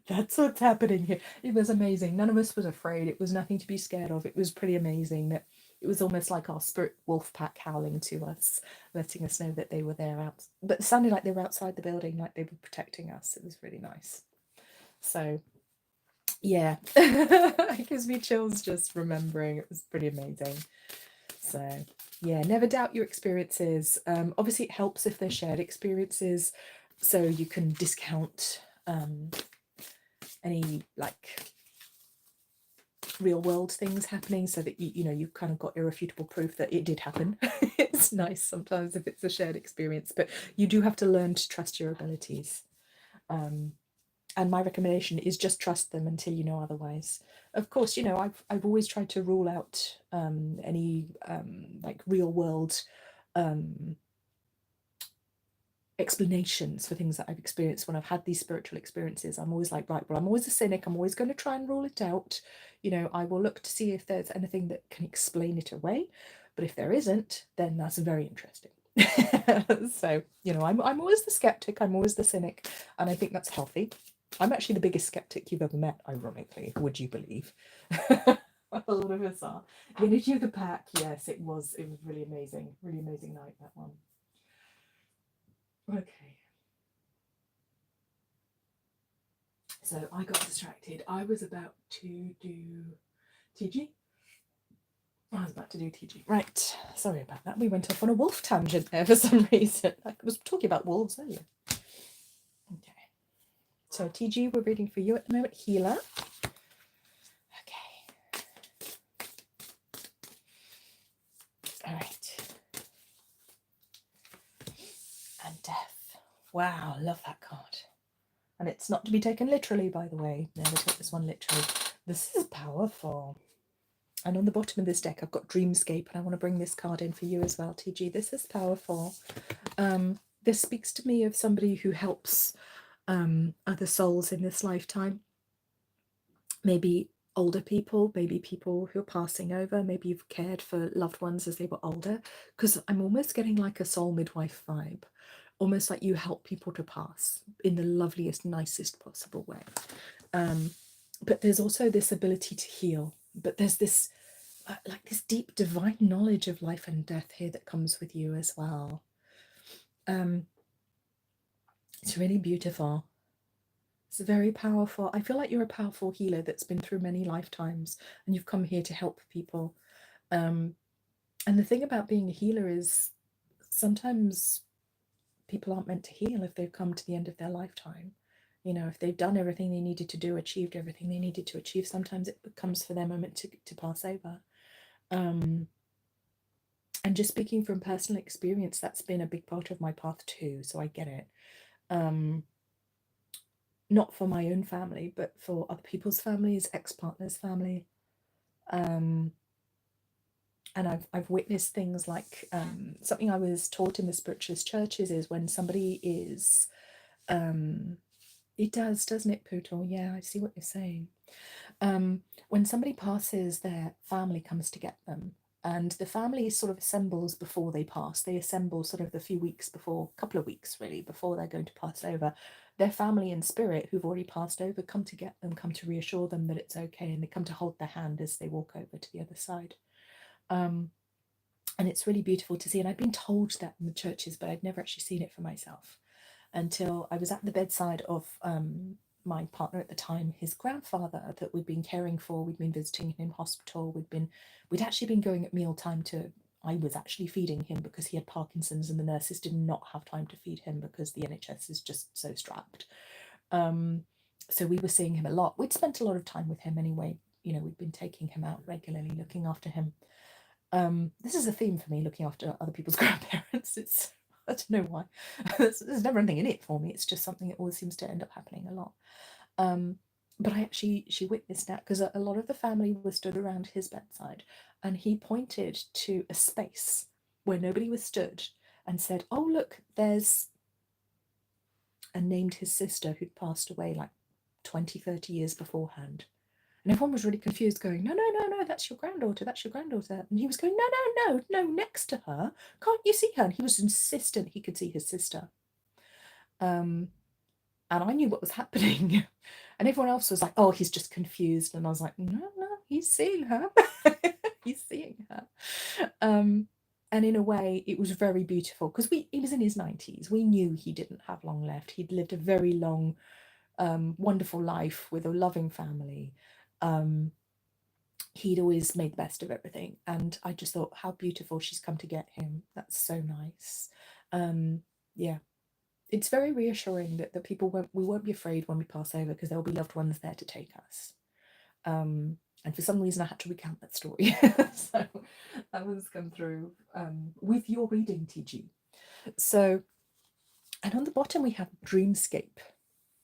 Speaker 1: that's what's happening here." It was amazing. None of us was afraid. It was nothing to be scared of. It was pretty amazing. That it was almost like our spirit wolf pack howling to us, letting us know that they were there out. But it sounded like they were outside the building, like they were protecting us. It was really nice. So yeah, it gives me chills just remembering. It was pretty amazing. So yeah, never doubt your experiences. Obviously it helps if they're shared experiences, so you can discount any like real world things happening, so that you know you've kind of got irrefutable proof that it did happen. It's nice sometimes if it's a shared experience, but you do have to learn to trust your abilities. And my recommendation is just trust them until you know otherwise. Of course, you know, I've always tried to rule out any like real world explanations for things that I've experienced when I've had these spiritual experiences. I'm always like, right, well, I'm always a cynic. I'm always going to try and rule it out. You know, I will look to see if there's anything that can explain it away. But if there isn't, then that's very interesting. So, you know, I'm always the skeptic. I'm always the cynic. And I think that's healthy. I'm actually the biggest skeptic you've ever met, ironically, would you believe? A lot of us are. The energy of the pack, yes, it was really amazing night, that one. Okay. So I got distracted. I was about to do TG. I was about to do TG. Right. Sorry about that. We went off on a wolf tangent there for some reason. I was talking about wolves earlier. Okay. So TG, we're reading for you at the moment. Healer. Okay. All right. And death. Wow, love that card. And it's not to be taken literally, by the way. Never take this one literally. This is powerful. And on the bottom of this deck, I've got Dreamscape, and I want to bring this card in for you as well, TG. This is powerful. This speaks to me of somebody who helps other souls in this lifetime. Maybe older people, maybe people who are passing over, maybe you've cared for loved ones as they were older, because I'm almost getting like a soul midwife vibe, almost like you help people to pass in the loveliest, nicest possible way. But there's also this ability to heal, but there's this like this deep divine knowledge of life and death here that comes with you as well. It's really beautiful. It's very powerful. I feel like you're a powerful healer that's been through many lifetimes, and you've come here to help people. And the thing about being a healer is sometimes people aren't meant to heal if they've come to the end of their lifetime. You know, if they've done everything they needed to do, achieved everything they needed to achieve, sometimes it comes for their moment to pass over. And just speaking from personal experience, that's been a big part of my path too, so I get it. Not for my own family, but for other people's families, ex-partners' family. And I've witnessed things like something I was taught in the spiritualist churches is when somebody is, it does, doesn't it, Pootle? Yeah, I see what you're saying. When somebody passes, their family comes to get them. And the family sort of assembles before they pass. They assemble sort of the few weeks before, couple of weeks really, before they're going to pass over. Their family in spirit who've already passed over come to get them, come to reassure them that it's okay, and they come to hold their hand as they walk over to the other side. And it's really beautiful to see. And I've been told that in the churches, but I'd never actually seen it for myself. until I was at the bedside of my partner at the time, his grandfather that we'd been caring for. We'd been visiting him in hospital. We'd actually been going at mealtime to. I was actually feeding him because he had Parkinson's, and the nurses did not have time to feed him because the NHS is just so strapped. So we were seeing him a lot. We'd spent a lot of time with him anyway. You know, we'd been taking him out regularly, looking after him. This is a theme for me, looking after other people's grandparents. It's, I don't know why. There's never anything in it for me. It's just something that always seems to end up happening a lot. But she witnessed that because a lot of the family was stood around his bedside, and he pointed to a space where nobody was stood and said, "Oh, look, there's," and named his sister who'd passed away like 20, 30 years beforehand. And everyone was really confused, going, "No, no, no, no, that's your granddaughter, that's your granddaughter." And he was going, "No, no, no, no, next to her. Can't you see her?" And he was insistent he could see his sister. And I knew what was happening. And everyone else was like, "Oh, he's just confused." And I was like, "No, no, he's seeing her." He's seeing her. And in a way, it was very beautiful because he was in his 90s. We knew he didn't have long left. He'd lived a very long, wonderful life with a loving family. He'd always made the best of everything. And I just thought, how beautiful she's come to get him. That's so nice. Yeah. It's very reassuring that people we won't be afraid when we pass over, because there will be loved ones there to take us. And for some reason I had to recount that story. So that one's come through with your reading, TG. So, and on the bottom we have dreamscape.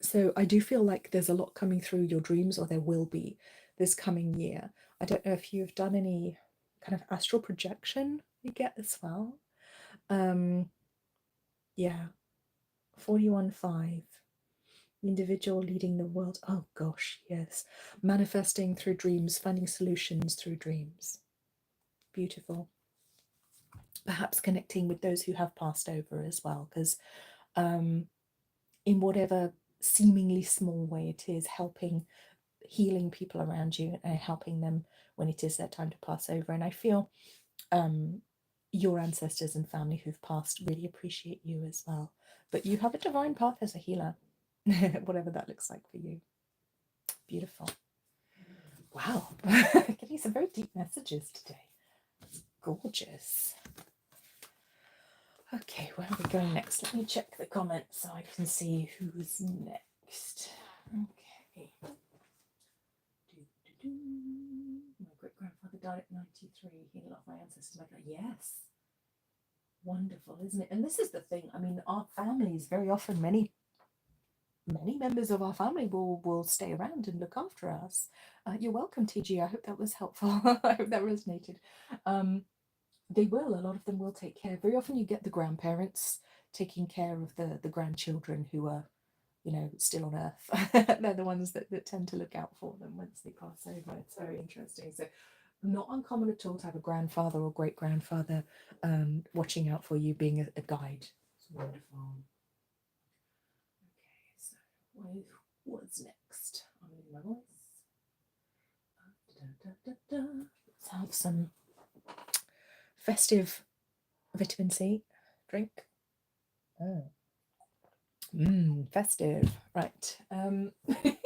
Speaker 1: So I do feel like there's a lot coming through your dreams, or there will be this coming year. I don't know if you've done any kind of astral projection you get as well. Yeah. 41.5. Individual leading the world. Oh gosh, yes. Manifesting through dreams, finding solutions through dreams. Beautiful. Perhaps connecting with those who have passed over as well, because in whatever seemingly small way it is, healing people around you and helping them when it is their time to pass over. And I feel your ancestors and family who've passed really appreciate you as well. But you have a divine path as a healer, whatever that looks like for you. Beautiful. Wow, getting some very deep messages today. It's gorgeous. Okay, where are we going next? Let me check the comments so I can see who's next. Okay. My great-grandfather died at 93. He loved my ancestors. Yes. Wonderful, isn't it? And this is the thing. I mean, our families, very often, many members of our family will stay around and look after us. You're welcome, TG. I hope that was helpful. I hope that resonated. They will. A lot of them will take care. Very often you get the grandparents taking care of the grandchildren who are, you know, still on earth. They're the ones that tend to look out for them once they pass over. It's very interesting. So not uncommon at all to have a grandfather or great-grandfather watching out for you, being a guide. It's wonderful. Okay, so what's next? I'm in my voice. Let's have some festive vitamin C drink. Oh. Festive. Right. Okay.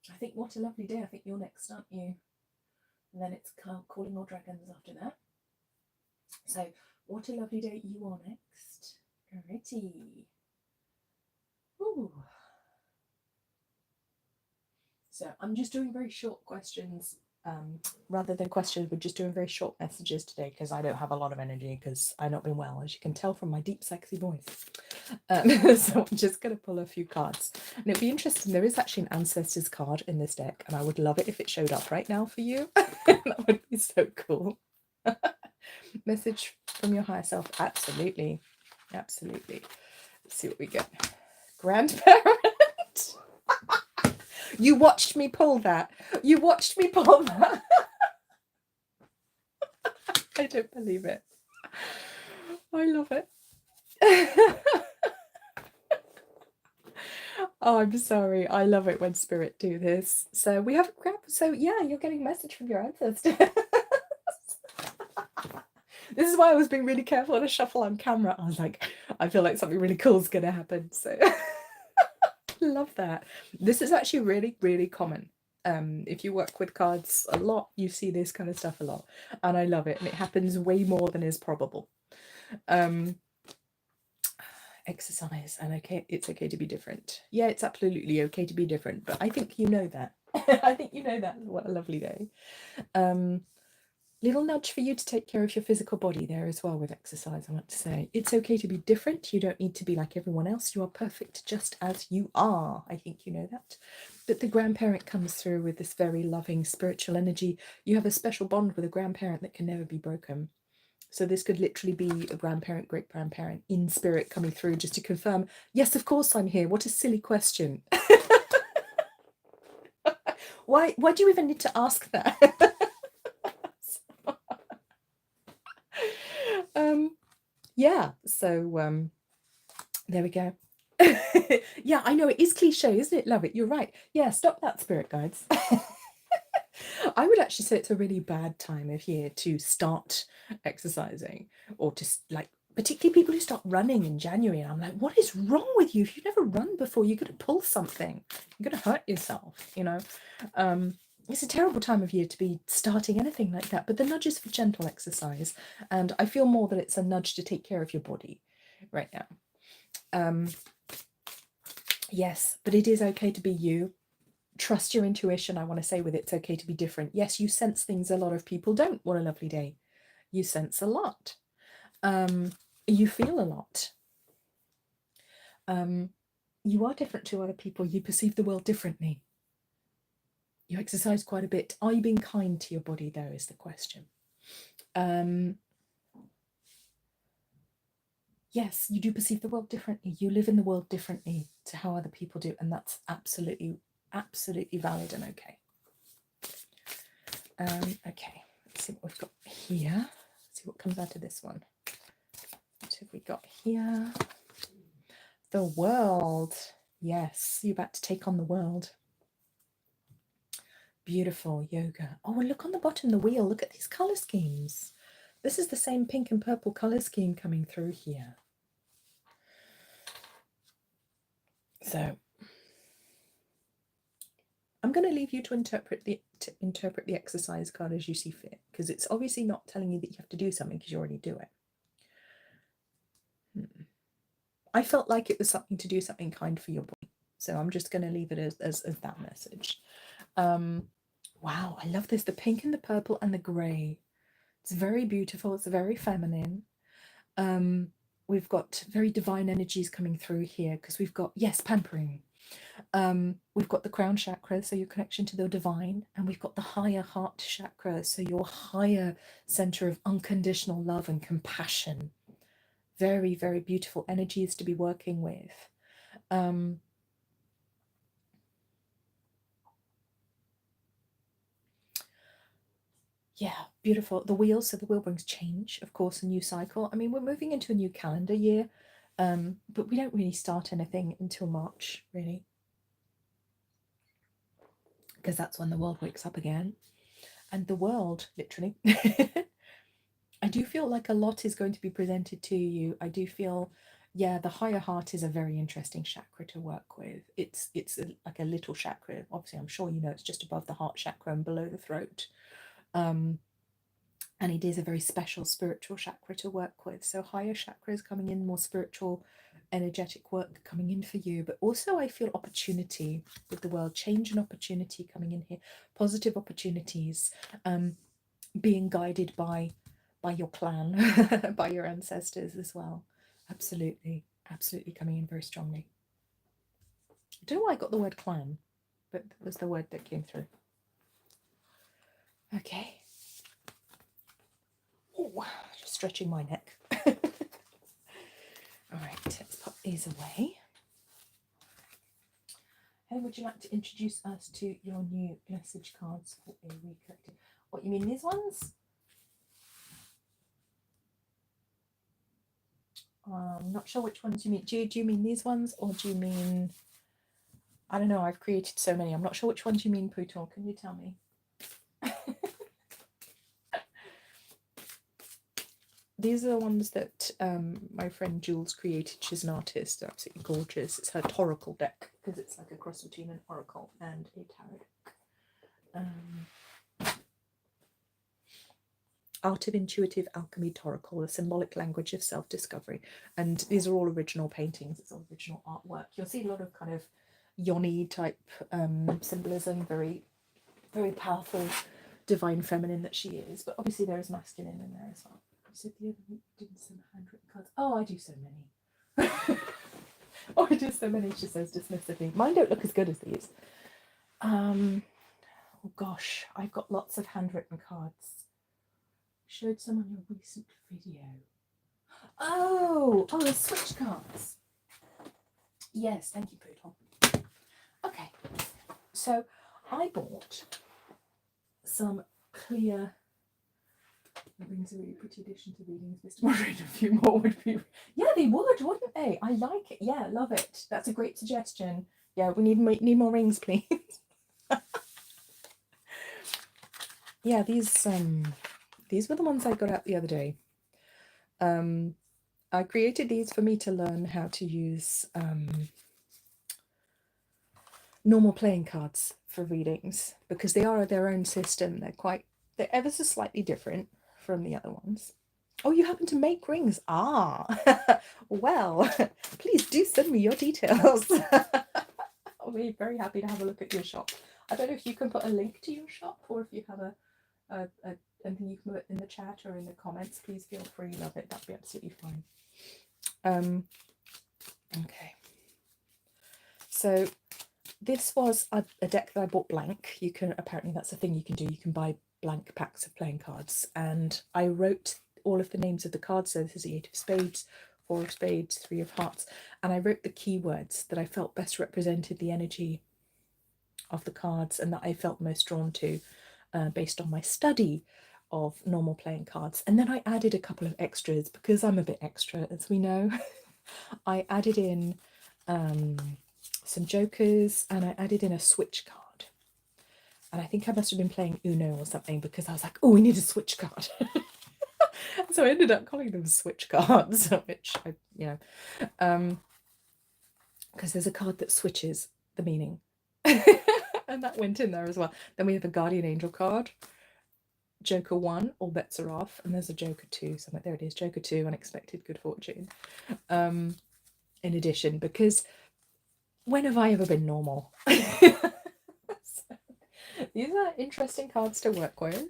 Speaker 1: I think What a Lovely Day. I think you're next, aren't you? And then it's Calling All Dragons after that. So, What a Lovely Day, you are next. Alrighty. Ooh. So I'm just doing very short questions. Rather than questions, we're just doing very short messages today because I don't have a lot of energy because I've not been well, as you can tell from my deep, sexy voice. So I'm just going to pull a few cards. And it'd be interesting. There is actually an ancestors card in this deck, and I would love it if it showed up right now for you. That would be so cool. Message from your higher self. Absolutely. Absolutely. Let's see what we get. Grandparent. You watched me pull that. You watched me pull that. I don't believe it. I love it. Oh, I'm sorry. I love it when spirit do this. So we have a grab. So yeah, you're getting a message from your ancestors. This is why I was being really careful to shuffle on camera. I was like, I feel like something really cool is going to happen. So love that. This is actually really, really common. If you work with cards a lot, you see this kind of stuff a lot. And I love it. And it happens way more than is probable. Exercise, and okay, it's okay to be different. Yeah, it's absolutely okay to be different, but I think you know that. I think you know that. What a lovely day. Little nudge for you to take care of your physical body there as well with exercise. I want to say it's okay to be different. You don't need to be like everyone else. You are perfect just as you are. I think you know that. But the grandparent comes through with this very loving spiritual energy. You have a special bond with a grandparent that can never be broken. So this could literally be a grandparent, great-grandparent in spirit coming through just to confirm, yes, of course I'm here. What a silly question. Why do you even need to ask that? Yeah, so there we go. Yeah, I know it is cliche, isn't it? Love it. You're right. Yeah, stop that, spirit guides. I would actually say it's a really bad time of year to start exercising, or to like, particularly people who start running in January. And I'm like, what is wrong with you? If you've never run before, you're going to pull something. You're going to hurt yourself, you know. It's a terrible time of year to be starting anything like that. But the nudge is for gentle exercise. And I feel more that it's a nudge to take care of your body right now. Yes, but it is okay to be you. Trust your intuition. I want to say with it's okay to be different. Yes, you sense things a lot of people don't. What a lovely day. You sense a lot. You feel a lot. You are different to other people. You perceive the world differently. You exercise quite a bit. Are you being kind to your body, though, is the question. Yes, you do perceive the world differently. You live in the world differently to how other people do. And that's absolutely, absolutely valid and okay. Okay, let's see what we've got here. Let's see what comes out of this one. What have we got here? The world. Yes, you're about to take on the world. Beautiful yoga. Oh, and look on the bottom, the wheel. Look at these color schemes. This is the same pink and purple color scheme coming through here. So I'm going to leave you to interpret the exercise card as you see fit, because it's obviously not telling you that you have to do something because you already do it. I felt like it was something to do something kind for your body, so I'm just going to leave it as that message. Wow, I love this, the pink and the purple and the grey. It's very beautiful. It's very feminine. We've got very divine energies coming through here, because we've got, yes, pampering. We've got the crown chakra, so your connection to the divine, and we've got the higher heart chakra, so your higher center of unconditional love and compassion. Very, very beautiful energies to be working with. Yeah, beautiful. The wheel, so the wheel brings change, of course, a new cycle. I mean, we're moving into a new calendar year, but we don't really start anything until March, really, because that's when the world wakes up again. And the world, literally, I do feel like a lot is going to be presented to you. I do feel, yeah, the higher heart is a very interesting chakra to work with. It's like a little chakra. Obviously, I'm sure you know it's just above the heart chakra and below the throat. And it is a very special spiritual chakra to work with. So higher chakras coming in, more spiritual, energetic work coming in for you. But also I feel opportunity with the world, change and opportunity coming in here, positive opportunities, being guided by your clan, by your ancestors as well. Absolutely, absolutely coming in very strongly. I don't know why I got the word clan, but that was the word that came through. Okay. Oh, just stretching my neck. All right, let's pop these away. Helen, would you like to introduce us to your new message cards for a recollected? What, you mean these ones? I'm not sure which ones you mean. Do you mean these ones, or do you mean, I don't know, I've created so many. I'm not sure which ones you mean, Pootle. Can you tell me? these are the ones that my friend Jules created. She's an artist, they're absolutely gorgeous. It's her Toracle deck, because it's like a cross between an oracle and a tarot deck. Art of Intuitive Alchemy Toracle, a symbolic language of self-discovery. And these are all original paintings, it's all original artwork. You'll see a lot of kind of Yoni type symbolism, very, very powerful, divine feminine that she is. But obviously there is masculine in there as well. So the other week did some handwritten cards. Oh, I do so many. Oh, I do so many, she says dismissively. Mine don't look as good as these. Oh gosh, I've got lots of handwritten cards. Showed some on your recent video. Oh, the switch cards. Yes, thank you, Poodle. Okay, so I bought some clear. The rings are a really pretty addition to readings. Mr. Moderator, a few more would be. Yeah, they would, wouldn't they? I like it. Yeah, love it. That's a great suggestion. Yeah, we need more rings, please. Yeah, these were the ones I got out the other day. I created these for me to learn how to use normal playing cards for readings, because they are their own system. They're ever so slightly different from the other ones. Oh, you happen to make rings? Ah, well, please do send me your details. I'll be very happy to have a look at your shop. I don't know if you can put a link to your shop, or if you have anything you can put in the chat or in the comments. Please feel free. Love it. That'd be absolutely fine. Okay. So this was a deck that I bought blank. You can, apparently that's a thing you can do. You can buy blank packs of playing cards, and I wrote all of the names of the cards. So this is the 8 of Spades, 4 of Spades, 3 of Hearts, and I wrote the keywords that I felt best represented the energy of the cards and that I felt most drawn to, based on my study of normal playing cards. And then I added a couple of extras, because I'm a bit extra, as we know. I added in some jokers, and I added in a switch card. And I think I must have been playing Uno or something, because I was like, oh, we need a switch card. So I ended up calling them switch cards, which I, because there's a card that switches the meaning. And that went in there as well. Then we have a Guardian Angel card. Joker 1, all bets are off. And there's a Joker 2, somewhere. There it is, Joker 2, Unexpected Good Fortune. In addition, because when have I ever been normal? So, these are interesting cards to work with.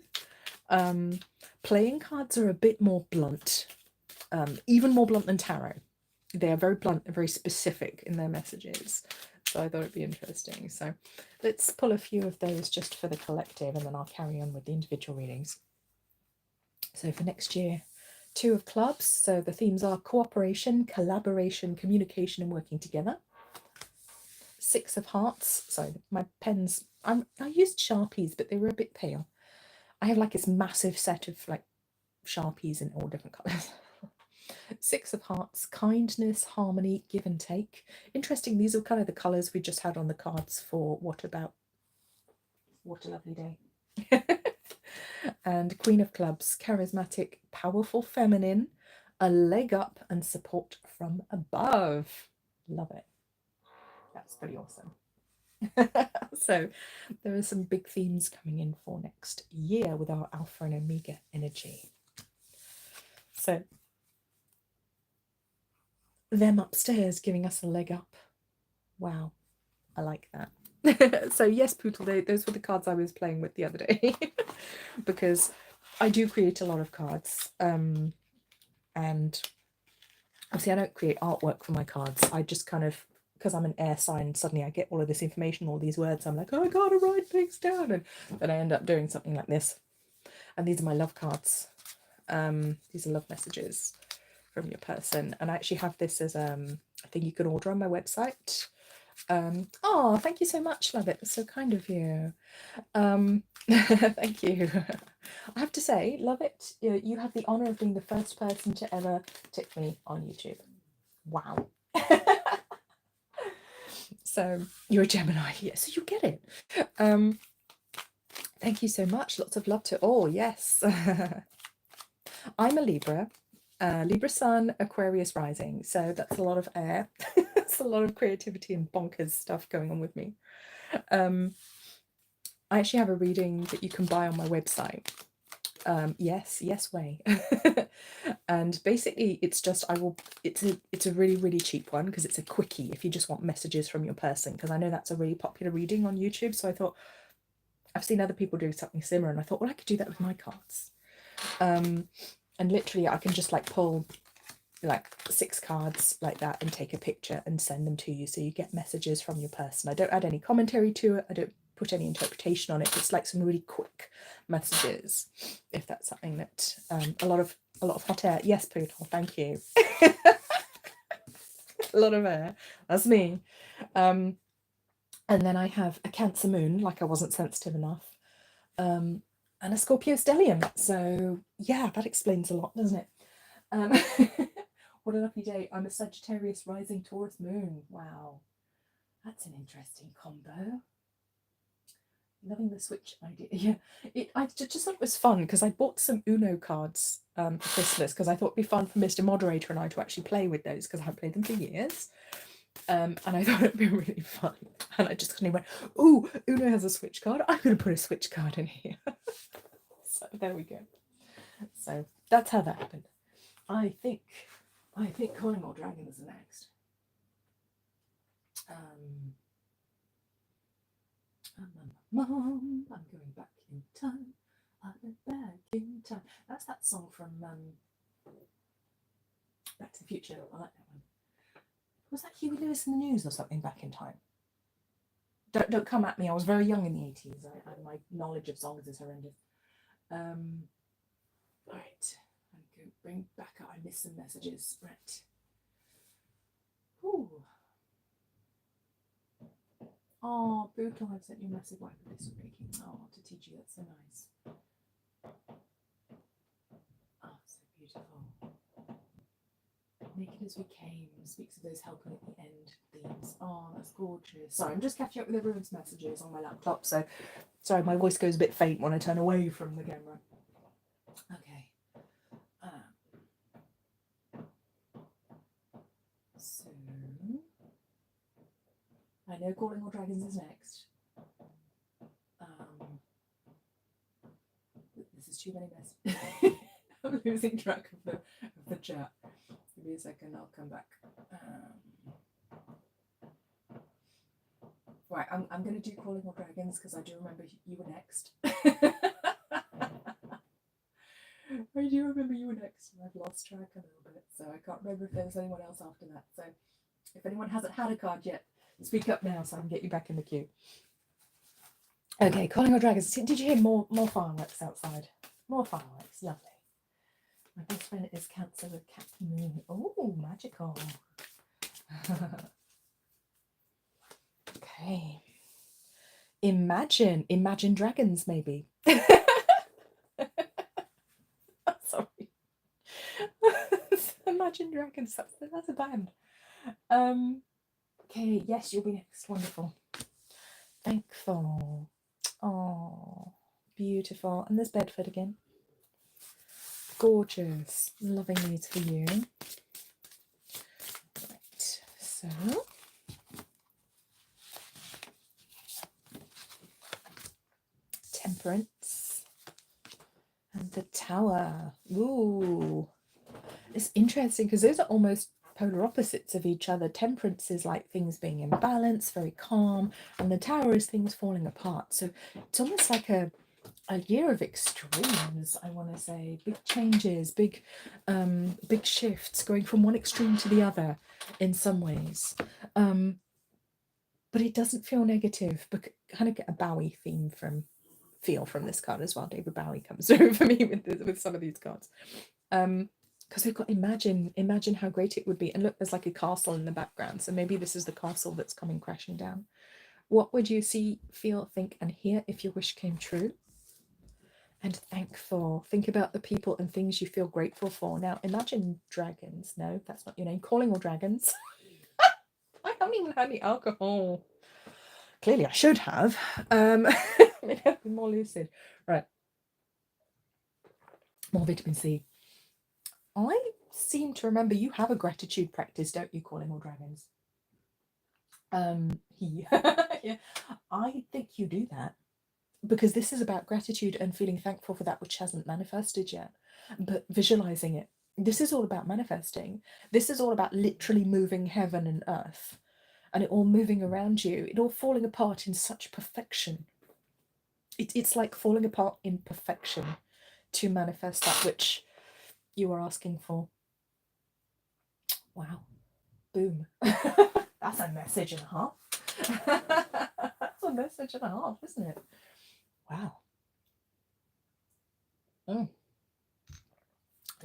Speaker 1: Playing cards are a bit more blunt, even more blunt than tarot. They are very blunt and very specific in their messages. So I thought it'd be interesting. So let's pull a few of those just for the collective, and then I'll carry on with the individual readings. So for next year, 2 of Clubs. So the themes are cooperation, collaboration, communication, and working together. 6 of Hearts. So my pens, I used Sharpies, but they were a bit pale. I have like this massive set of like Sharpies in all different colours. 6 of Hearts, kindness, harmony, give and take. Interesting, these are kind of the colours we just had on the cards for What a Lovely Day. And Queen of Clubs, charismatic, powerful, feminine, a leg up, and support from above. Love it. That's pretty awesome. So there are some big themes coming in for next year with our Alpha and Omega energy. So them upstairs giving us a leg up. Wow, I like that. So yes, Poodle, those were the cards I was playing with the other day. Because I do create a lot of cards, and obviously I don't create artwork for my cards. I just kind of, because I'm an air sign, suddenly I get all of this information, all these words, I'm like, oh, I gotta write things down, and then I end up doing something like this. And these are my love cards. These are love messages from your person, and I actually have this as a thing you can order on my website. Oh, thank you so much, love it. It's so kind of you. Thank you. I have to say, love it. You have the honor of being the first person to ever tip me on YouTube. Wow. So you're a Gemini, yeah, so you get it. Thank you so much. Lots of love to all. Yes. I'm a Libra. Libra Sun, Aquarius rising. So that's a lot of air. It's a lot of creativity and bonkers stuff going on with me. I actually have a reading that you can buy on my website. Yes way. And basically it's just it's a really cheap one because it's a quickie if you just want messages from your person, because I know that's a really popular reading on YouTube. So I thought, I've seen other people do something similar, and I thought, well, I could do that with my cards. And literally I can just like pull like 6 cards like that and take a picture and send them to you, so you get messages from your person. I don't add any commentary to it, I don't put any interpretation on it. It's like some really quick messages, if that's something that a lot of hot air. Yes, Pluto, thank you. A lot of air, that's me. And then I have a Cancer moon, like I wasn't sensitive enough, and a Scorpio stellium. So yeah, that explains a lot, doesn't it? What a lovely day. I'm a Sagittarius rising Taurus moon. Wow, that's an interesting combo. Loving the switch idea. Yeah, I just thought it was fun because I bought some Uno cards for Christmas, because I thought it'd be fun for Mr. Moderator and I to actually play with those, because I haven't played them for years. And I thought it'd be really fun. And I just kind of went, oh, Uno has a switch card. I'm going to put a switch card in here. So there we go. So that's how that happened. I think Calling All Dragons is next. Mom, I'm going back in time. I went back in time. That's that song from Back to the Future. I like that one. Was that Huey Lewis in the News or something, Back in Time? Don't come at me. I was very young in the 80s. My knowledge of songs is horrendous. All right. I'm going to bring back up. I missed some messages. Right. Ooh. Oh, Boodle, I've sent you a massive wipe of this breaking. Oh, to teach you, that's so nice. Oh, so beautiful. Naked as we came speaks of those helping at the end themes. Oh, that's gorgeous. Sorry, I'm just catching up with everyone's messages on my laptop, so sorry, my voice goes a bit faint when I turn away from the camera. Okay. So I know Calling All Dragons is next. This is too many messages. I'm losing track of the chat. Give me a second, I'll come back. Right, I'm going to do Calling All Dragons because I do remember you were next. I do remember you were next, and I've lost track a little bit, so I can't remember if there was anyone else after that. So if anyone hasn't had a card yet, speak up now so I can get you back in the queue. Okay, Calling All Dragons. Did you hear more fireworks outside? More fireworks, lovely. My best friend is Cancer with Cat Moon. Oh, magical. Okay. Imagine Dragons, maybe. Sorry. Imagine Dragons. That's a band. Okay. Yes, you'll be next. Wonderful. Thankful. Oh, beautiful. And there's Bedford again. Gorgeous. Loving these for you. Right. So. Temperance and the Tower. Ooh, it's interesting because those are almost polar opposites of each other. Temperance is like things being in balance, very calm, and the Tower is things falling apart. So it's almost like a year of extremes, I want to say. Big changes, big shifts, going from one extreme to the other in some ways. But it doesn't feel negative, but kind of get a Bowie theme feel from this card as well. David Bowie comes through for me with some of these cards, because we've got imagine how great it would be. And look, there's like a castle in the background, so maybe this is the castle that's coming crashing down. What would you see, feel, think, and hear if your wish came true? And thankful. Think about the people and things you feel grateful for. Now imagine Dragons. No, that's not your name. Calling All Dragons. I haven't even had any alcohol. Clearly I should have. Maybe I've been more lucid. Right. More vitamin C. I seem to remember you have a gratitude practice, don't you, calling all dragons? Yeah, I think you do that because this is about gratitude and feeling thankful for that which hasn't manifested yet, but visualizing it. This is all about manifesting. This is all about literally moving heaven and earth and it all moving around you, it all falling apart in such perfection. It's like falling apart in perfection to manifest that which you are asking for. Wow. Boom. That's a message and a half. That's a message and a half, isn't it? Wow.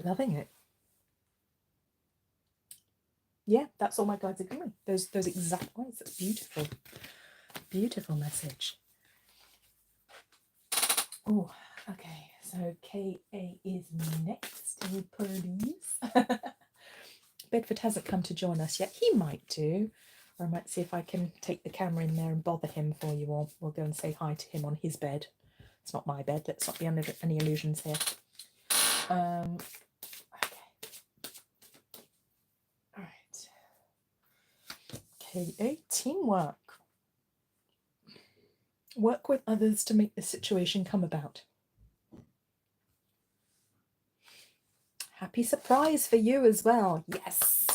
Speaker 1: Loving it. Yeah, that's all my guides are giving me. Those exact words. That's beautiful. Beautiful message. Oh, okay. So KA is next, please. Bedford hasn't come to join us yet. He might do. Or I might see if I can take the camera in there and bother him for you all. We'll go and say hi to him on his bed. It's not my bed. Let's not be under any illusions here. Okay. All right. KA, teamwork. Work with others to make the situation come about. Happy surprise for you as well. Yes.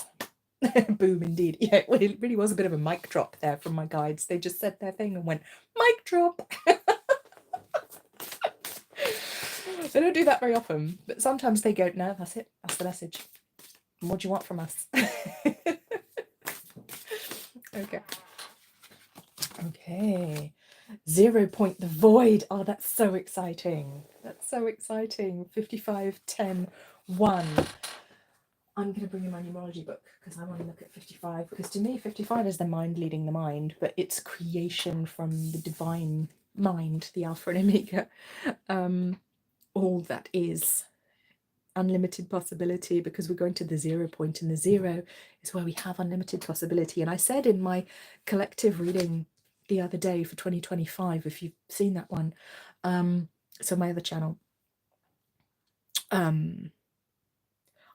Speaker 1: Boom, indeed. Yeah, well, it really was a bit of a mic drop there from my guides. They just said their thing and went, mic drop. They don't do that very often, but sometimes they go, no, that's it. That's the message. What do you want from us? Okay. Okay. 0 point the void. Oh, that's so exciting. That's so exciting. 55, 10, 1. I'm going to bring in my numerology book because I want to look at 55. Because to me, 55 is the mind leading the mind, but it's creation from the divine mind, the Alpha and Omega. All that is unlimited possibility, because we're going to the 0 point, and the 0 is where we have unlimited possibility. And I said in my collective reading the other day for 2025, if you've seen that one, so my other channel,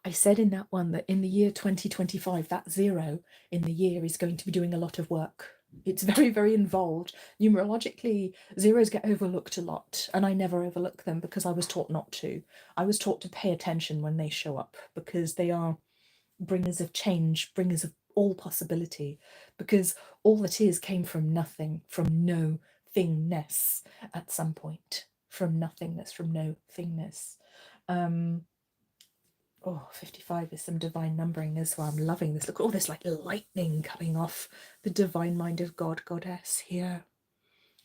Speaker 1: I said in that one that in the year 2025, that 0 in the year is going to be doing a lot of work. It's very, very involved. Numerologically, zeros get overlooked a lot, and I never overlook them because I was taught not to. I was taught to pay attention when they show up because they are bringers of change, bringers of all possibility, because all that is came from nothing, from no thingness at some point, from nothingness, from no thingness. Oh, 55 is some divine numbering as well. I'm loving this. Look at all this like lightning coming off the divine mind of God, goddess here.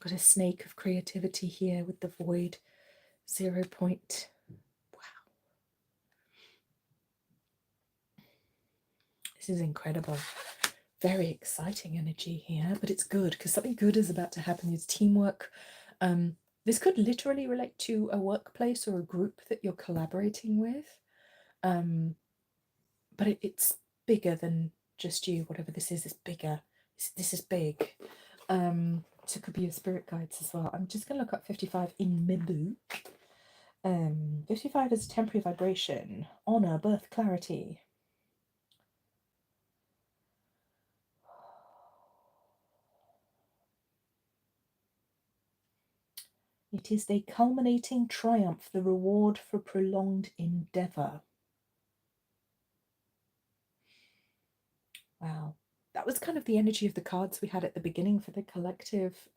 Speaker 1: Got a snake of creativity here with the void. 0 point. Wow. This is incredible. Very exciting energy here, but it's good because something good is about to happen. It's teamwork. This could literally relate to a workplace or a group that you're collaborating with. But it's bigger than just you. Whatever this is bigger. This is big. So it could be your spirit guides as well. I'm just going to look up 55 in my book. 55 is temporary vibration, honor, birth, clarity. It is the culminating triumph, the reward for prolonged endeavour. Wow. That was kind of the energy of the cards we had at the beginning for the collective,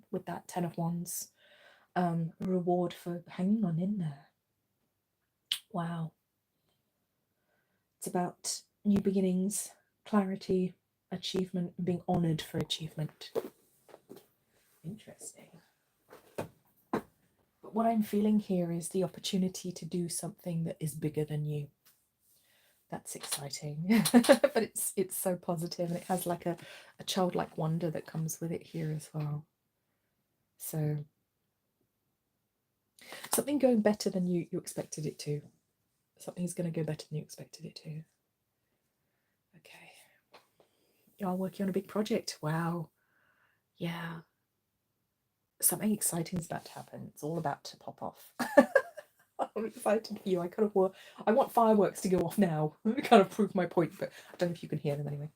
Speaker 1: with that 10 of Wands. Reward for hanging on in there. Wow. It's about new beginnings, clarity, achievement, and being honoured for achievement. Interesting. But what I'm feeling here is the opportunity to do something that is bigger than you. That's exciting. But it's so positive, and it has like a childlike wonder that comes with it here as well. So something going better than you expected it to. Something's going to go better than you expected it to. Okay. You are working on a big project. Wow. Yeah. Something exciting is about to happen. It's all about to pop off. I'm excited for you. I want fireworks to go off now. Kind of prove my point, but I don't know if you can hear them anyway.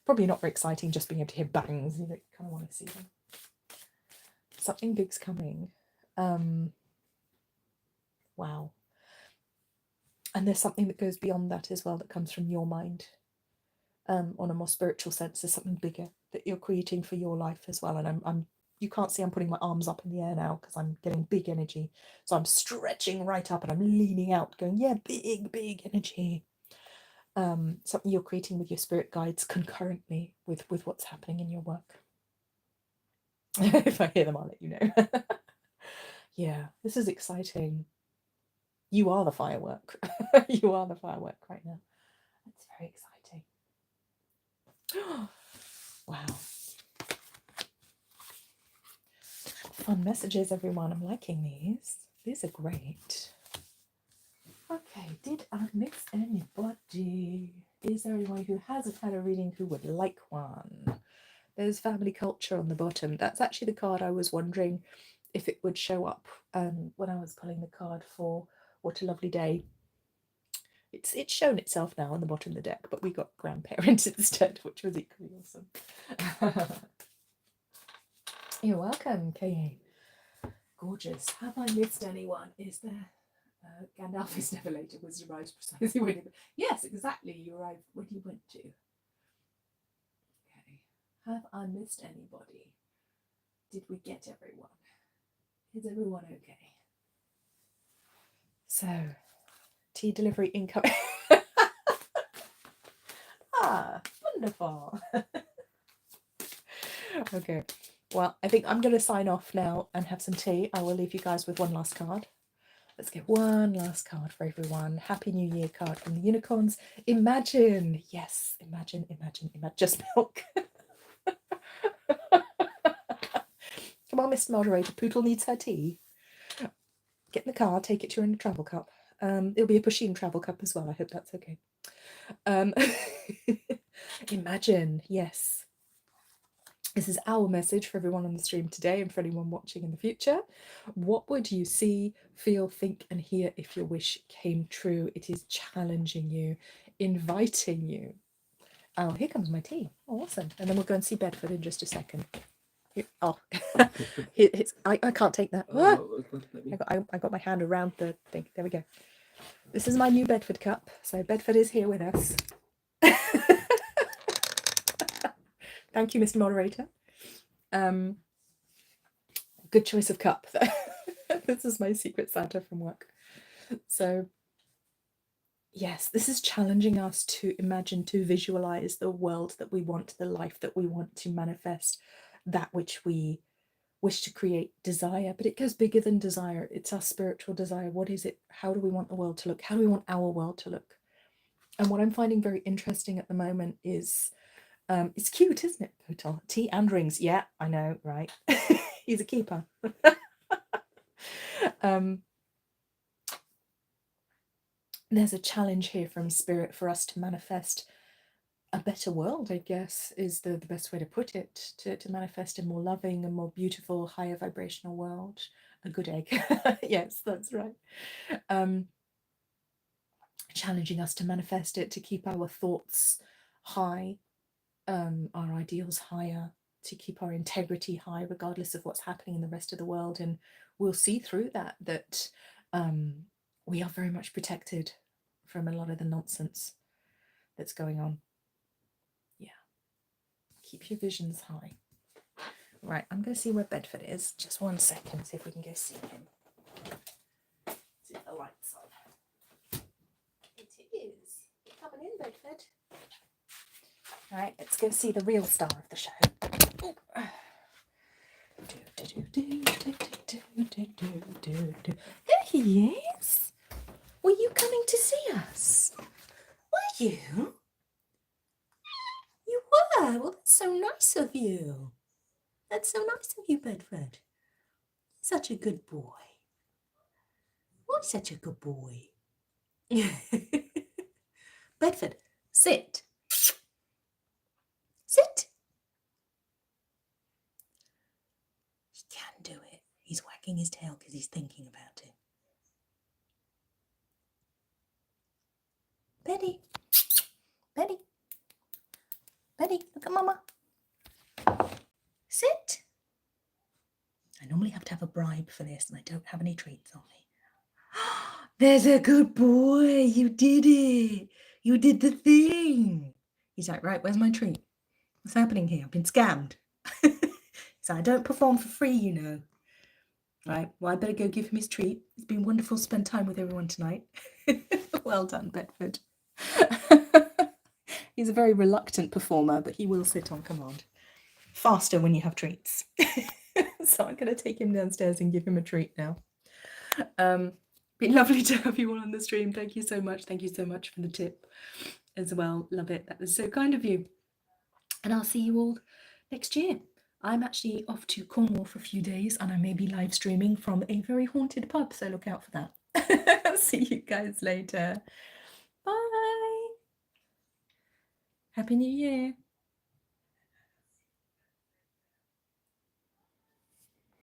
Speaker 1: Probably not very exciting just being able to hear bangs. You kind of want to see them. Something big's coming. Wow. And there's something that goes beyond that as well, that comes from your mind. On a more spiritual sense, there's something bigger that you're creating for your life as well. And I'm you can't see I'm putting my arms up in the air now because I'm getting big energy. So I'm stretching right up and I'm leaning out, going, yeah, big energy. Something you're creating with your spirit guides concurrently with what's happening in your work. If I hear them, I'll let you know. Yeah, this is exciting. You are the firework. You are the firework right now. That's very exciting. Wow. Fun messages, everyone. I'm liking these. These are great. Okay, did I miss anybody? Is there anyone who hasn't had a reading who would like one? There's family culture on the bottom. That's actually the card I was wondering if it would show up when I was pulling the card for What a Lovely Day. It's shown itself now on the bottom of the deck, but we got grandparents instead, which was equally awesome. You're welcome, Kay. Gorgeous. Have I missed anyone? Is there? Gandalf is never late. It was arrived precisely when you... Yes, exactly. You arrived when you went to. Okay. Have I missed anybody? Did we get everyone? Is everyone okay? So, tea delivery incoming. Ah, wonderful. Okay. Well, I think I'm going to sign off now and have some tea. I will leave you guys with one last card. Let's get one last card for everyone. Happy New Year card from the unicorns. Imagine. Yes, imagine. Just milk. Come on, Mr. Moderator. Poodle needs her tea. Get in the car, take it to her in a travel cup. It'll be a Pusheen travel cup as well. I hope that's okay. Imagine. Yes. This is our message for everyone on the stream today and for anyone watching in the future. What would you see, feel, think, and hear if your wish came true? It is challenging you, inviting you. Oh, here comes my tea. Oh, awesome. And then we'll go and see Bedford in just a second. Here, oh, I can't take that. I got my hand around the thing. There we go. This is my new Bedford cup. So Bedford is here with us. Thank you, Mr. Moderator. Good choice of cup. This is my secret Santa from work. So, yes, this is challenging us to imagine, to visualize the world that we want, the life that we want to manifest, that which we wish to create, desire. But it goes bigger than desire. It's our spiritual desire. What is it? How do we want the world to look? How do we want our world to look? And what I'm finding very interesting at the moment is, it's cute, isn't it, Potal? Tea and rings. Yeah, I know, right? He's a keeper. There's a challenge here from Spirit for us to manifest a better world, I guess, is the best way to put it, to manifest a more loving, a more beautiful, higher vibrational world. A good egg. Yes, that's right. Challenging us to manifest it, to keep our thoughts high, our ideals higher, to keep our integrity high, regardless of what's happening in the rest of the world. And we'll see through that we are very much protected from a lot of the nonsense that's going on. Yeah. Keep your visions high. Right, I'm going to see where Bedford is. Just 1 second, see if we can go see him. See if the light's on. It is. You coming in, Bedford? All right, let's go see the real star of the show. There he is. Were you coming to see us? Were you? You were? Well, that's so nice of you. That's so nice of you, Bedford. Such a good boy. Why such a good boy? Bedford, sit. Sit. He can do it. He's wagging his tail because he's thinking about it. Betty. Betty. Betty, look at Mama. Sit. I normally have to have a bribe for this, and I don't have any treats on me. There's a good boy. You did it. You did the thing. He's like, right, where's my treat? What's happening here? I've been scammed. So I don't perform for free, you know. Right, well, I better go give him his treat. It's been wonderful to spend time with everyone tonight. Well done, Bedford. He's a very reluctant performer, but he will sit on command. Faster when you have treats. So I'm going to take him downstairs and give him a treat now. Been lovely to have you all on the stream. Thank you so much. Thank you so much for the tip as well. Love it. That was so kind of you. And I'll see you all next year. I'm actually off to Cornwall for a few days, and I may be live streaming from a very haunted pub, so look out for that. See you guys later. Bye. Happy New Year.